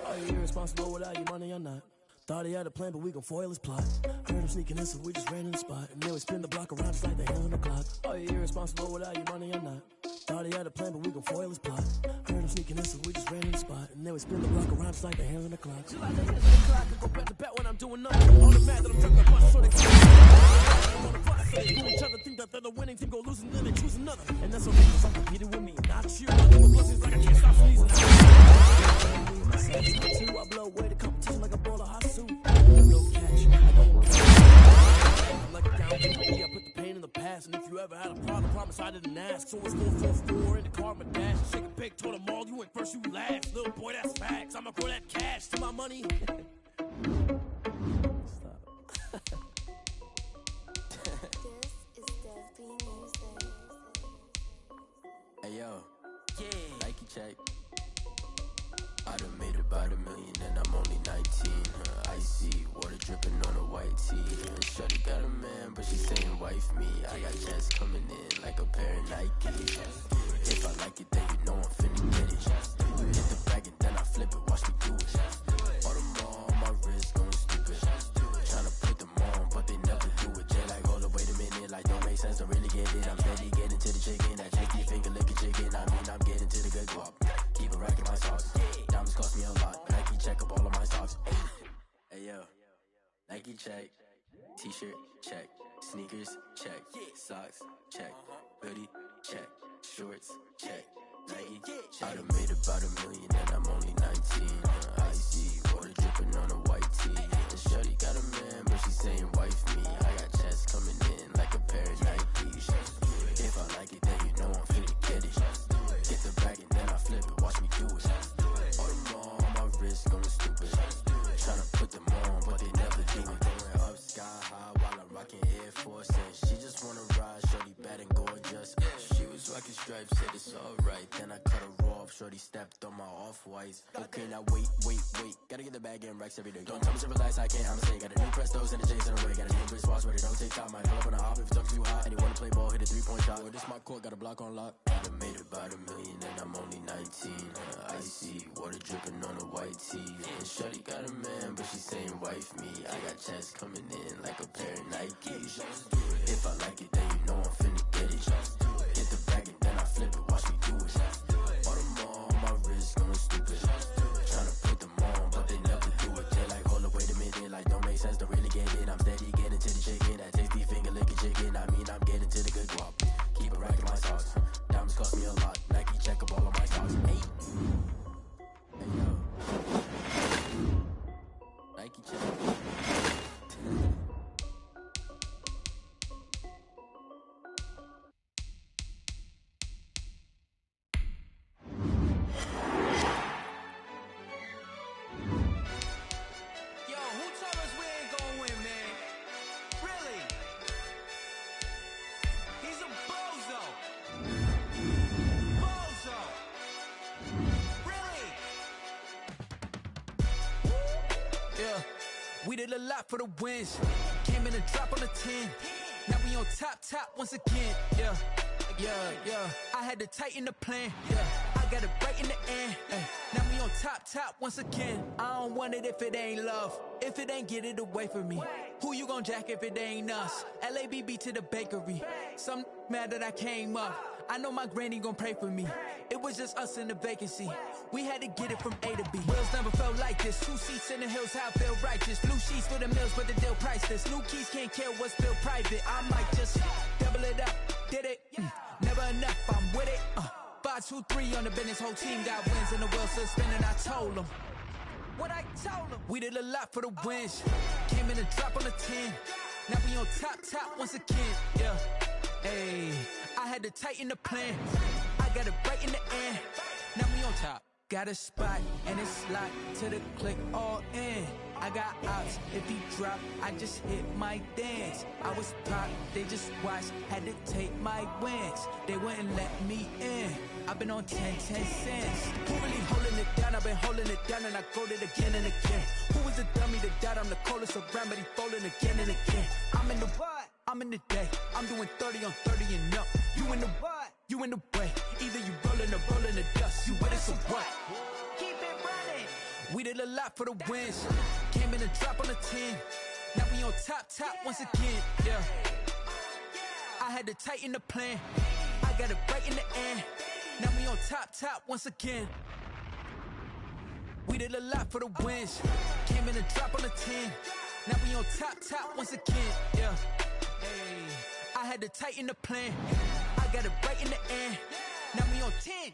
Are you irresponsible without your money? I'm not. Thought he had a plan, but we gon' foil his plot. Heard him sneaking in, so we just ran in the spot. And then we spin the block around just like the hair on the clock. Are you irresponsible without your money? I'm not. Thought he had a plan, but we gon' foil his plot. Heard him sneaking in, so we just ran in the spot. And then we spin the block around just like the hair on the clock. Till I the clock, I go back to bat when I'm doing nothing. All the mad that I'm jumping the bus, so they each other think that they're the winning team, go losing, then they choose another. And that's okay, cause I'm competing with me, not you. I do blessings like I can't stop sneezing. I blow away the competition like a ball of hot soup. No catch, I don't catch. I'm like a down baby, I put the pain in the past. And if you ever had a problem, promise I didn't ask. So it's 444 in the car, my dash. Shake a pig, told them all, you went first, you last. Little boy, that's facts. I'ma grow that cash to my money. Stop. coming in like a pair of Nike. If I like it, then you know I'm finna get it. Hit the bag and then I flip it, watch me do it. All them on my wrist going stupid. Tryna put them on, but they never do it. Jay like, hold up, wait a minute, like don't make sense, don't really get it. I'm steady getting to the chicken, that cheeky finger licking chicken. I mean, I'm getting to the good guap. Keep a rack in my socks. Diamonds cost me a lot. Nike check up all of my socks. Hey yo, Nike check. T-shirt check. Sneakers check. Socks check. Hoodie check. Shorts check. Nike check. I done made about $1 million and I'm only 19. Icy water dripping on a white tee. And shorty got a man, but she saying wife me. I got checks coming in like a pair of Nikes. If I like it, then you know I'm finna get it. Get the bag and then I flip it, watch me do it. All them on my wrist going stupid. Tryna put them on, but they never do it. Going up sky high while I'm rocking Air Force. And she just wanna ride, shorty bad and gorgeous. She was rocking stripes, said it's alright. Then I cut her off, shorty stepped on my off-whites. Okay, now wait. Gotta get the bag and racks every day. Don't tell me to relax, I can't, I'ma say. Got a new Prestos and a J's in the way. Got a new wristwatch where they don't take time. Might pull up on a hop if it's up too hot. And you wanna play ball, hit a 3-point shot. Well, this my court, got a block on lock. I done made about $1 million and I'm only 19. Icy water dripping on a white tee. And shorty got a man, but she saying wife me. I got checks coming in like a pair of Nikes. If I like it, then you know I'm finna get it. Hit the bag and then I flip it, watch me do it. All them on my wrist going stupid. Tryna put them on, but they never do it. They're like, hold up, wait a minute, like don't make sense, don't really get it. I'm steady getting to the chicken, that tasty finger licking chicken. I mean, I'm getting to the good guap. Keep a rack in my socks. Diamonds cost me a lot. Nike check up all of my socks. Hey yo, Nike check. We did a lot for the wins. Came in a drop on the 10. Now we on top once again. Yeah. I had to tighten the plan. Yeah, I got it right in the end. Now we on top once again. I don't want it if it ain't love. If it ain't, get it away from me. Who you gon' jack if it ain't us? LABB to the bakery. Some mad that I came up. I know my granny gon' pray for me. It was just us in the vacancy. We had to get it from A to B. Wheels never felt like this. 2 seats in the hills, how I feel righteous. Blue sheets for the mills, but the deal priceless. New keys can't care what's still private. I might just double it up. Did it? Never enough, I'm with it. 5, 2, 3 on the business. Whole team got wins and the wheels still spinning. I told them what I told them. We did a lot for the wins. Came in a drop on the 10. Now we on top once again. Yeah. Hey, I had to tighten the plan. I got it right in the end. Now we on top. Got a spot and it's locked to the click all in. I got ops, if he drop, I just hit my dance. I was top, they just watched, had to take my wins. They wouldn't let me in. I've been on 10 cents. Who really holding it down? I've been holding it down and I go it again and again. Who was the dummy that died? I'm the coldest around, but he folding again and again. I'm in the what? I'm in the day. I'm doing 30 on 30 and up. You in the what? You in the way. Either you rolling or rolling the dust. You with us or what? Keep it running. We did a lot for the wins. Came in a drop on the 10. Now we on top once again. Yeah. I had to tighten the plan. I got it right in the end. Now we on top once again. We did a lot for the wins. Came in a drop on the 10. Now we on top once again. Yeah. Hey, I had to tighten the plan. I got it right in the end. Now we on 10.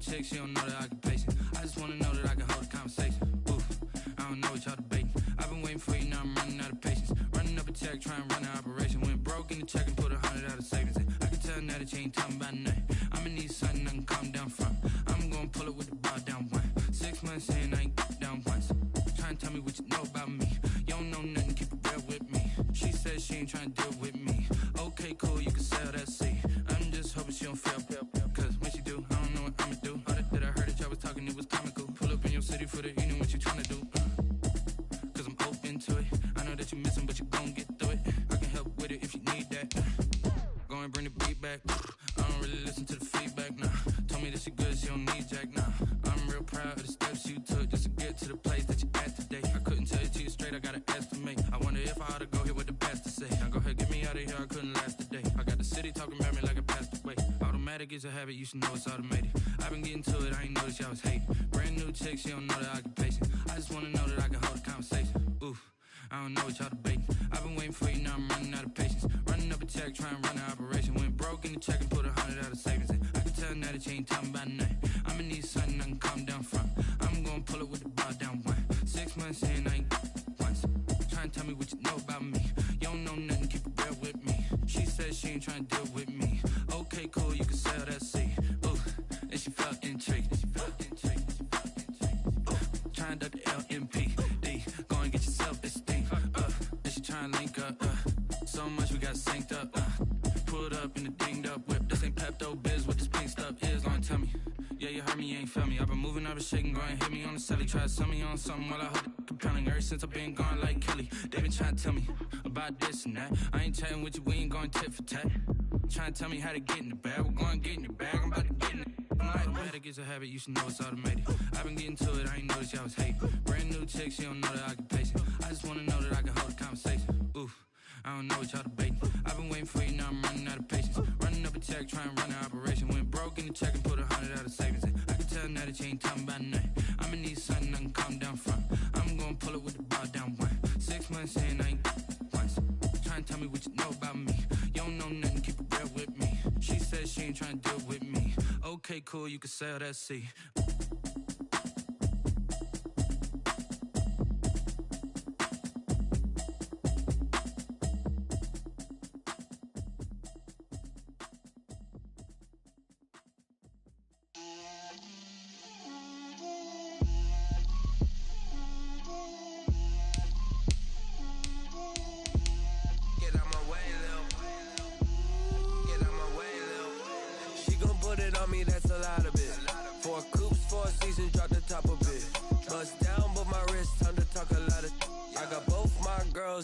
chick, she don't know that I can pace it. I just wanna know that I can hold a conversation. Oof, I don't know what y'all debating. I've been waiting for you, now I'm running out of patience. Running up a check, trying to run an operation. Went broke in the check and put 100 out of savings in. I can tell now that you ain't talking about nothing. I'ma need something I can calm down from. I'm gonna pull it with the bar down one. 6 months in, I ain't down once. Trying to tell me what you know about me. You don't know nothing, keep it real with me. She said she ain't trying to deal with me. Okay, cool, you can sell that seat. I'm just hoping she don't fail. Cause when she do, I don't know what I'ma do. All that I heard that y'all was talking, it was comical. Pull up in your city for the evening, what you tryna do? Cause I'm open to it. I know that you missing, but you gon' get through it. I can help with it if you need that. Go and bring the beat back. I don't really listen to the feedback, nah. Told me that she good, she don't need jack, nah. I'm real proud of the steps you took just to get to the place that you at today. I couldn't tell it to you straight, I gotta estimate. I wonder if I ought to go here with the pastor say. Now go ahead, get me out of here, I couldn't last today. I got the city talking about me like I passed away. Automatic is a habit, you should know it's automated. I've been getting to it, I ain't noticed y'all was hating. Brand new chick, she don't know that I can pace it. I just wanna know that I can hold a conversation. Oof, I don't know what y'all debating. I've been waiting for you, now I'm running out of patience. Running up a check, trying to run an operation. Went broke in the check and put 100 out of savings in. I can tell now that you ain't talking about nothing. I'ma need something I can calm down from. I'm gonna pull it with the bar down one. 6 months in, I ain't once. Trying to tell me what you know about me. You don't know nothing, keep it real with me. She said she ain't trying to deal with me. Okay, cool, you can sell that seat. Ooh, and she felt intrigued. Trying to duck the LMPD. Go and get your self-esteem. And she trying to link up. So much we got synced up. Pulled up in the dinged up whip. This ain't Pepto-Biz, what this pink stuff is. Long tell me. Yeah, you heard me, you ain't felt me. I've been moving, I've been shaking, go and hit me on the celly. Try to sell me on something while I hold it compelling. Ever since I've been gone like Kelly, they been trying to tell me about this and that. I ain't chatting with you, we ain't going tit for tat. Trying to tell me how to get in the bag, we're going to get in the bag, I'm about to get in it. Automatic is a habit, you should know it's automated. I've been getting to it, I ain't noticed y'all was hating. Brand new chick, she don't know that I can pace it. I just wanna know that I can hold a conversation. Oof, I don't know what y'all debating. I've been waiting for you, now I'm running out of patience. Running up a check, trying to run an operation. Went broke in the check and put 100 out of savings in. I can tell now that you ain't talking about nothing. I'ma need something I can calm down from. I'm gonna pull it with the bar down one. 6 months in, I ain't once. Trying to tell me what you know about me. You don't know nothing, keep it real with me. She said she ain't trying to deal with me. Okay, cool, you can sell that seat.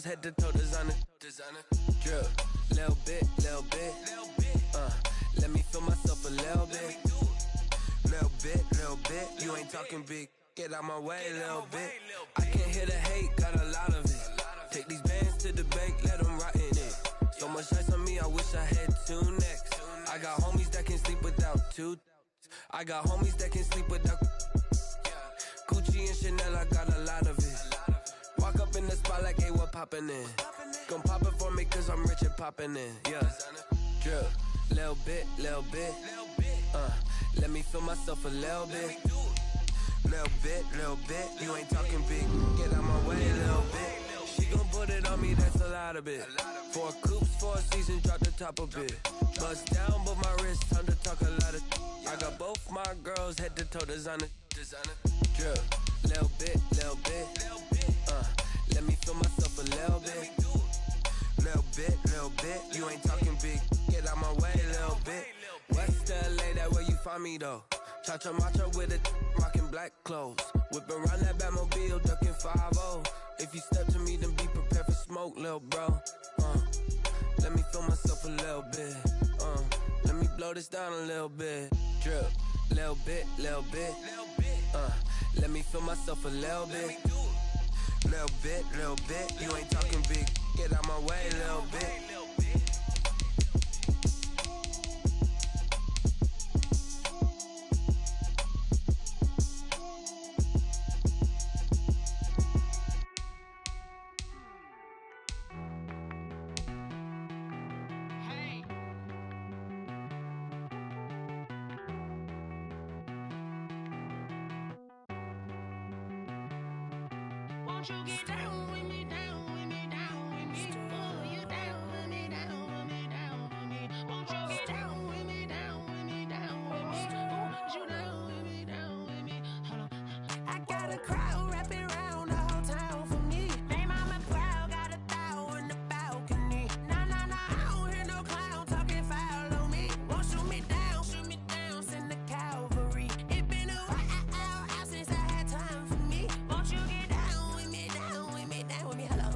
Head to toe designer, drip, little bit, let me feel myself a little bit, you ain't talking big, get out my way, little bit, I can't hear the hate, got a lot of it, take these bands to the bank, let them rot in it, so much ice on me, I wish I had 2 necks, I got homies that can sleep without 2, I got homies that can sleep without, Gucci and Chanel, I got a lot of it, walk up in the spot like, hey, what poppin' in? Gon' pop it for me cause I'm rich and poppin' in, yeah. Drip, little bit, let me feel myself a little bit. Little bit, you ain't talking big, get out my way, little bit. She gon' put it on me, that's a lot of it. 4 coops, 4 seasons, drop the top a bit. Bust down, but my wrist, time to talk a lot of. I got both my girls, head to toe designer. Drip, little bit, let me feel myself a little bit. Little bit, you ain't talking big, get out my way, little bit. West LA, that where you find me though. Cha-cha matcha with a rockin' black clothes. Whip around that Batmobile, ducking 5-0. If you step to me, then be prepared for smoke, little bro. Let me feel myself a little bit. Let me blow this down a little bit. Drip, little bit. Let me feel myself a little bit. Little bit, you ain't talking big, get out my way, little bit. Won't you get down with me, down with me, down with me? Oh, you down with me, down with me, down with me. Won't you get down with me, down with me, down with me? Oh, you down with me, down with me? Hold on. I got a crowd wrapping around the whole town for me. They mama proud, got a thou in the balcony. Nah, nah, nah, I don't hear no clown talking foul on me. Won't shoot me down, send the cavalry. It been a while since I had time for me. Won't you get down with me, down with me, down with me? Hello.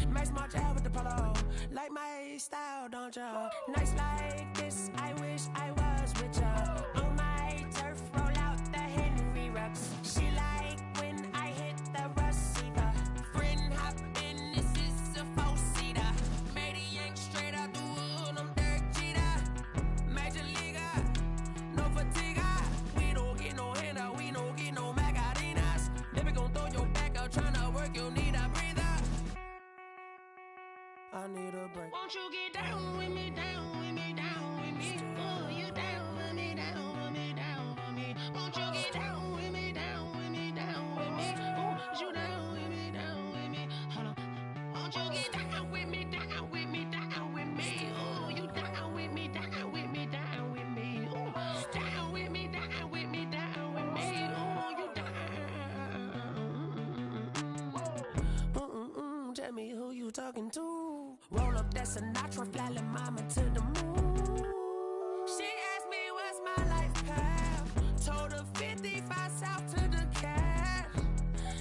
Max my job with the polo. Like my style, don't ya? Nights like this, I wish I was with ya. On my turf, roll out the Henry Rux. She like when I hit the receiver. Friend hop in, this is a four-seater. Made a yank straight out the wood, I'm Derek Jeter. Major leaguer, no fatigue. We don't get no handout, we don't get no Macarinas. Never gon' throw your back out, tryna work, you need a breather. I need a break. Won't you get down with me, down with me, down with me? Oh, you down with me, down with me, down with me? Won't you get down with me, down with me, down with me? Oh, you down with me, down with me? Hold on. Won't you get down with me, down with me, down with me? Oh, you down with me, down with me, down with me? Oh, down with me, down with me, down with me? Oh, you down. Tell me who you talking to. Roll up that Sinatra, fly la mama to the moon. She asked me what's my life path. Told her 55 south to the cat.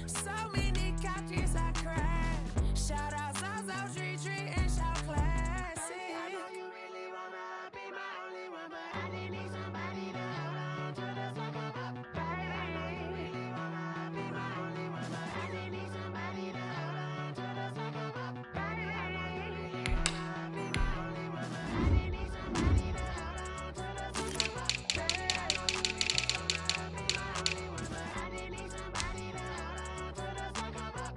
So many couches I cried. Shout out South Street and shout classy. I know you really wanna be my only one, but I didn't need somebody to hold on to the sucker up. Baby, I know you really wanna be my only one, but I didn't need somebody to hold on to the sucker up. Baby, I know you really wanna be my only one, but I didn't need somebody to hold on to the sucker up. Baby, I know you really wanna be my only one, but I didn't need somebody to hold on to the sucker up.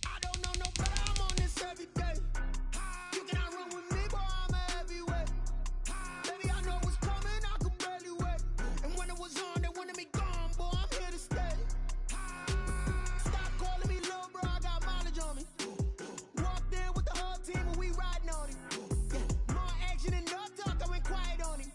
I don't know no better, I'm on this every day. You cannot run with me, boy, I'm a heavyweight. Baby, I know what's coming, I could barely wait. And when it was on, they wanted me gone, boy, I'm here to stay. Stop calling me little bro, I got mileage on me. Walked in with the whole team and we riding on him. Yeah, more action and no talk, I went quiet on him.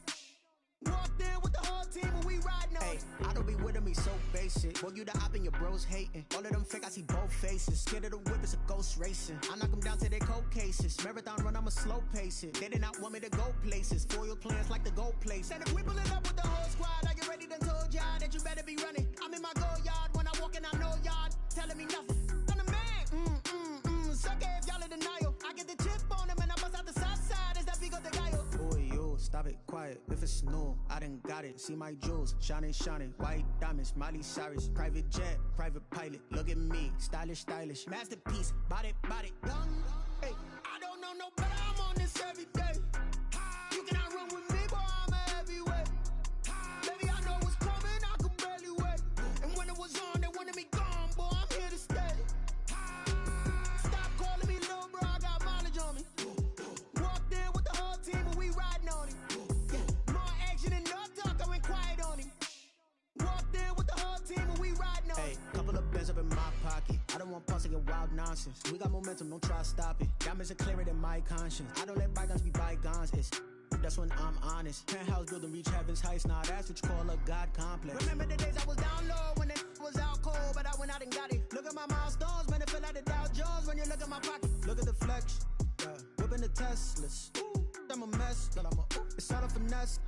Walked in with the whole team and we riding on him. I don't be with me so basic. Boy, you the op and your bros hating. All of them fake, I see both faces. Scared of the whip, it's a ghost racing. I knock them down to their cold cases. Marathon run, I'ma slow pace it. They did not want me to go places. Foil plans like the gold place. And if we pulling up with the whole squad, I get ready to told y'all that you better be running. I'm in my go yard when I walk in, I know y'all telling me nothing. I'm the man. Suck it if y'all in denial. I get the chip on them and I bust out the south side. Is that big of the guy? Boy, yo, stop it, quiet. If it's no, I done got it. See my jewels, shining, white diamonds, Miley Cyrus, private jet, private pilot. Look at me, stylish, masterpiece, body, young. Hey, I don't know no better, I'm on this every day. You cannot run with me, boy, I'm a heavyweight. Baby, I know what's coming, I could barely wait. And when it was on, they wanted me gone, boy, I'm here to stay. Stop calling me little bro, I got mileage on me. Walked in with the whole team and we riding on him. Yeah, nonsense. We got momentum, don't try to stop it. Diamonds are clearer than my conscience. I don't let bygones be bygones. That's when I'm honest. Penthouse building, reach heaven's heights. Now that's what you call a God complex. Remember the days I was down low when it was out cold, but I went out and got it. Look at my milestones, man, it feel like the Dow Jones when you look at my pocket. Look at the flex, yeah. Whipping the Teslas. Ooh, I'm a mess, but it's all a finesse.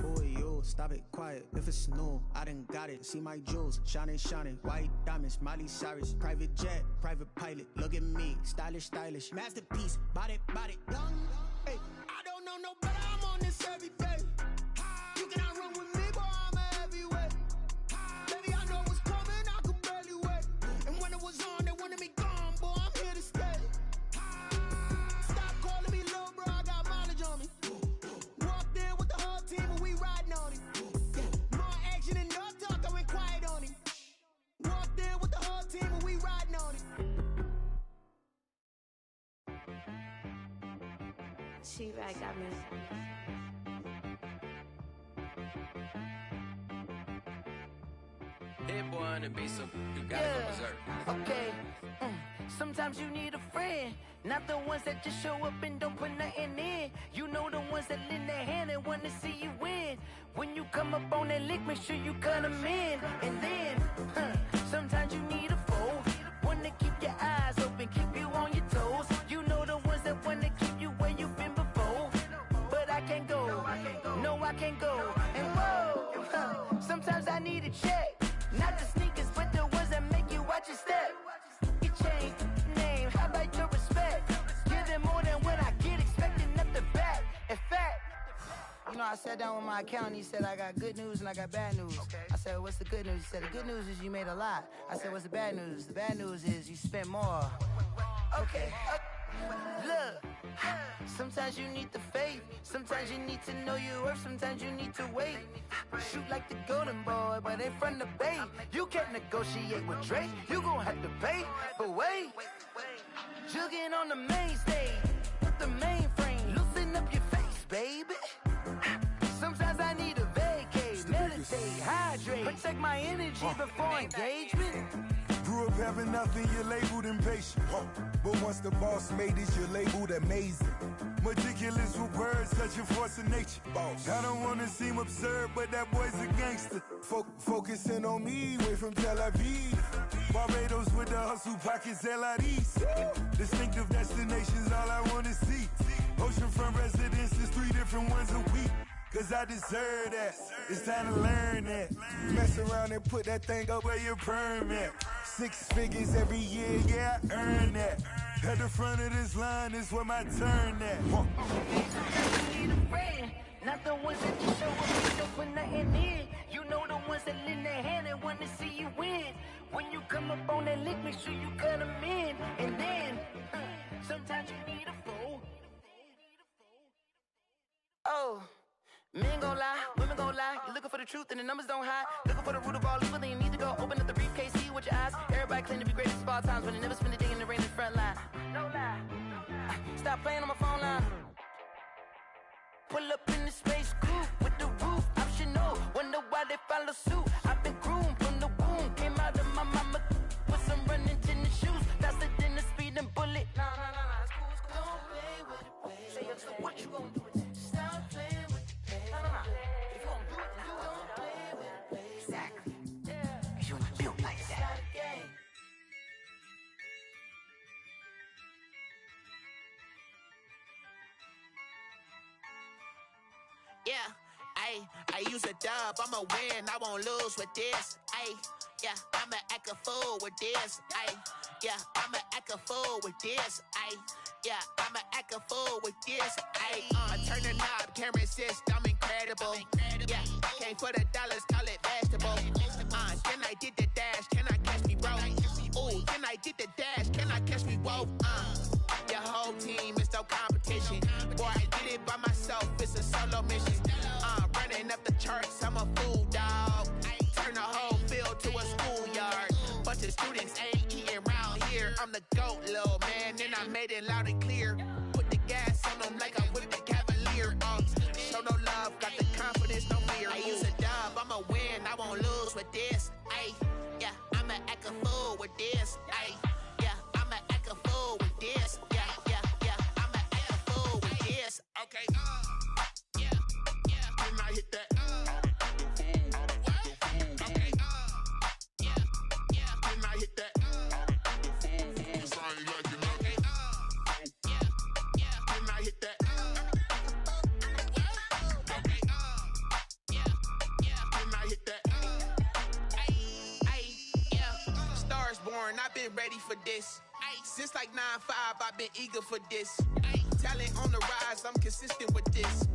Boy, yo, stop it, quiet. If it's new, I done got it. See my jewels, shining, shining. White diamonds, Miley Cyrus. Private jet, private pilot. Look at me, stylish, stylish. Masterpiece, body, young. Hey, I don't know no better, I'm on this every day. You cannot run with me, boy, I'm a heavyweight. Baby, I know what's coming, I could barely wait. And when it was on, they wanted me gone, boy, I'm here to stay. Stop calling me little bro, I got mileage on me. Walked in with the whole team and we riding on it. More action and no talk, I went quiet on it. Walked in with the whole team and we riding on it. She-Rag got me. Hit boy on the beat, so you gotta go berserk. Okay. Sometimes you need a friend, not the ones that just show up and don't put nothing in. You know the ones that lend their hand and want to see you win. When you come up on that lick, make sure you cut them in. And then, sometimes you need a foe, one to keep your eyes open, keep you on your toes. You know the ones that want to keep you where you've been before. But I can't go, no I can't go. And whoa, sometimes I need a check, not the sneakers, but the ones that make you watch your step. Your chain, name, how about your respect? Give them more than what I get, expecting up the back. In fact, you know, I sat down with my accountant, he said I got good news and I got bad news. I said, what's the good news? He said, the good news is you made a lot. I said, what's the bad news? The bad news is you spent more. Okay, look, sometimes you need the faith, sometimes you need to know your worth, sometimes you need to wait. Shoot like the golden boy, but in front of the bay. You can't negotiate with Drake, you gon' have to pay. But wait, jugging on the main stage, with the mainframe, loosen up your face, baby. Sometimes I need a vacate, meditate, hydrate, protect my energy before engagement. Grew up having nothing, you're labeled impatient. But once the boss made it, you're labeled amazing. Meticulous with words, such a force of nature. I don't wanna seem absurd, but that boy's a gangster. Focusing on me, way from Tel Aviv. Barbados with the hustle pockets, LIDs. Distinctive destinations, all I wanna see. Oceanfront residences, 3 different ones a week. Cause I deserve that, it's time to learn that. Mess around and put that thing up where your perm at. 6 figures every year, yeah, I earn that. At the front of this line is where my turn at. You need a friend, not the ones that just show up and don't put nothing in. You know the ones that lend their hand and want to see you win. When you come up on that lick, make sure you cut them in. And then, sometimes you need a fool. Oh. Men gon' lie, women gon' lie. You're looking for the truth and the numbers don't hide. Looking for the root of all evil, then you need to go open up the briefcase, see with your eyes. Everybody claim to be greatest of all times, but they never spend a day in the rain in the front line. No lie. Stop playing on my phone line. Pull up in the space coupe with the roof optional. Wonder why they follow suit. I've been groomed from the womb. Came out of my mama with some running tennis shoes. Faster than the speeding bullet. No, it's cool, it's cool. Don't play with it, baby. Say what you gon' do? Yeah, I use a dub, I'ma win, I won't lose with this. Yeah, I'ma act a fool with this. Yeah, I'ma act a fool with this. Yeah, I'ma act a fool with this. I turn the knob, can't resist, I'm incredible. Yeah, came for the dollars, call it vegetable. Can I did the dash, can I catch me, bro? Ooh, can I did the dash, can I catch me, whoa? Your whole team is no competition. Boy, I did it by myself, it's a solo mission. Running up the charts, I'm a fool, dog. Turn the whole field to a schoolyard. Bunch of students ain't eating round here. I'm the GOAT, little man, and I made it loud and clear. Put the gas on them like I'm with the Cavalier. Show no love, got the confidence, no fear. I use a dub, I'ma win, I won't lose with this. Yeah, I'ma act a fool with this. Yeah, I'ma I hit that? Didn't I hit that? Cause I ain't like it nothing. Didn't I hit that? Didn't I hit that? Stars born, I've been ready for this. Since like 9-5, I've been eager for this. Talent on the rise, I'm consistent with this.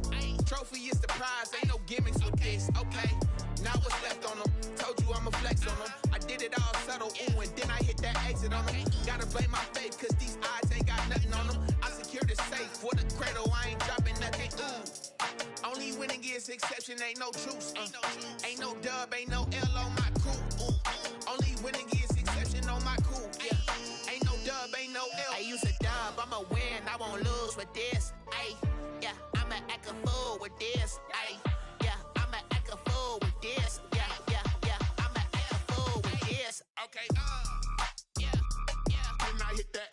Trophy is the prize, ain't no gimmicks with this. Okay, now what's left on them? Told you I'ma flex on them. I did it all subtle, ooh, and then I hit that exit on them. Gotta blame my faith, cause these odds ain't got nothing on them. I secured the safe for the cradle, I ain't dropping nothing, ooh. Only winning is exception, ain't no truce. Ain't no dub, ain't no L on my crew. Only winning is exception on my crew. Yeah. Ain't no dub, ain't no L. I use a dub, I'ma win, I won't lose with this. Ay, yeah, I'ma act a fool with this. Ay, yeah, I'ma act a fool with this. Yeah, I'ma act a fool with this. Okay, didn't I hit that?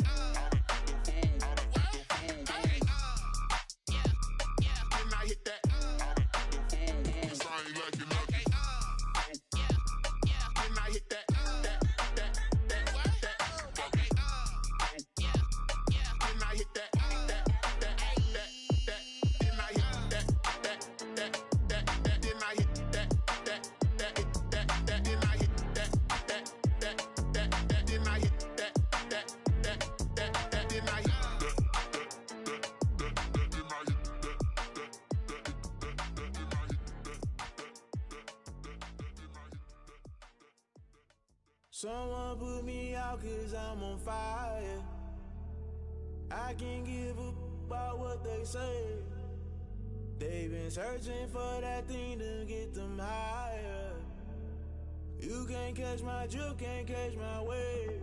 Didn't I hit that? Cause I ain't like it nothing. Didn't I hit that? Someone put me out cause I'm on fire. I can't give up about what they say. They've been searching for that thing to get them higher. You can't catch my drift, can't catch my wave.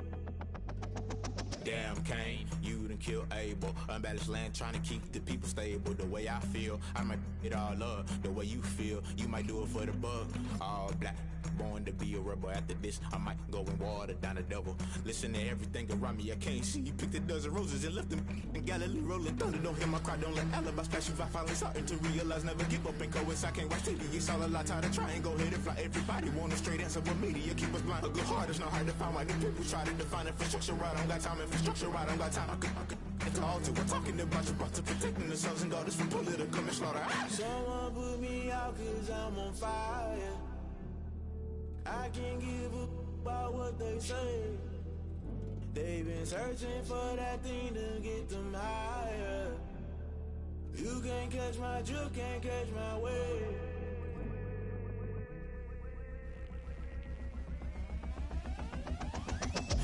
Damn, Kane, you done killed Abel. Unbalanced land, trying to keep the people stable. The way I feel, I might it all up. The way you feel, you might do it for the buck. All black, born to be a rebel. After this, I might go and water down the devil. Listen to everything around me, I can't see. Picked a dozen roses and left them in Galilee rolling thunder. Don't hear my cry, don't let alibis pass you. I finally starting to realize, never give up and coincide. Can't watch TV, it's all a lot. Time to try and go ahead and fly. Everybody want a straight answer with media, keep us blind. A good heart is not hard to find. Why the people try to define infrastructure right? I don't got time, infrastructure right? I don't got time. I could it's all to we're talking about you, brought to protecting the sons and daughters from political manslaughter. Someone put me out cause I'm on fire. I can't give up about what they say. They've been searching for that thing to get them higher. You can't catch my drift, can't catch my wave.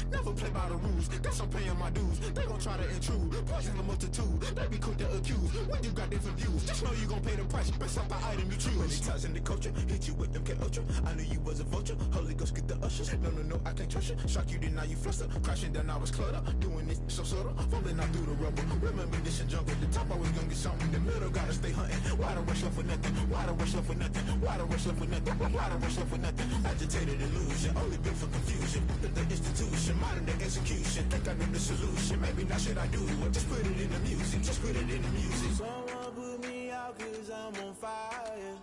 Never play by the rules, guess I'm paying my dues. They gon' try to intrude, poison the multitude. They be quick to accuse, when you got different views. Just know you gon' pay the price, based off the item you choose. Many times in the culture, hit you with them K-Ultra. I knew you was a vulture, Holy Ghost get the ushers. No, I can't trust you. Shock you, then now you fluster. Crashing down, I was cluttered. Doing this so subtle, falling out through the rubble. Remember this in jungle, the top I was young and something. The middle gotta stay hunting. Why the rush left for nothing? Why the rush left for nothing? Why the rush left for nothing? Why the rush left for nothing? Agitated illusion, only built for confusion. The institution, modern day execution. Think I know the solution. Maybe now should I do it? Just put it in the music. Just put it in the music. Someone put me out cause I'm on fire.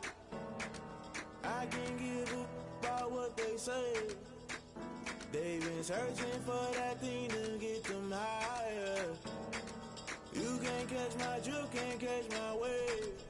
I can't give up about what they say. They've been searching for that thing to get them higher. You can't catch my drift, can't catch my wave.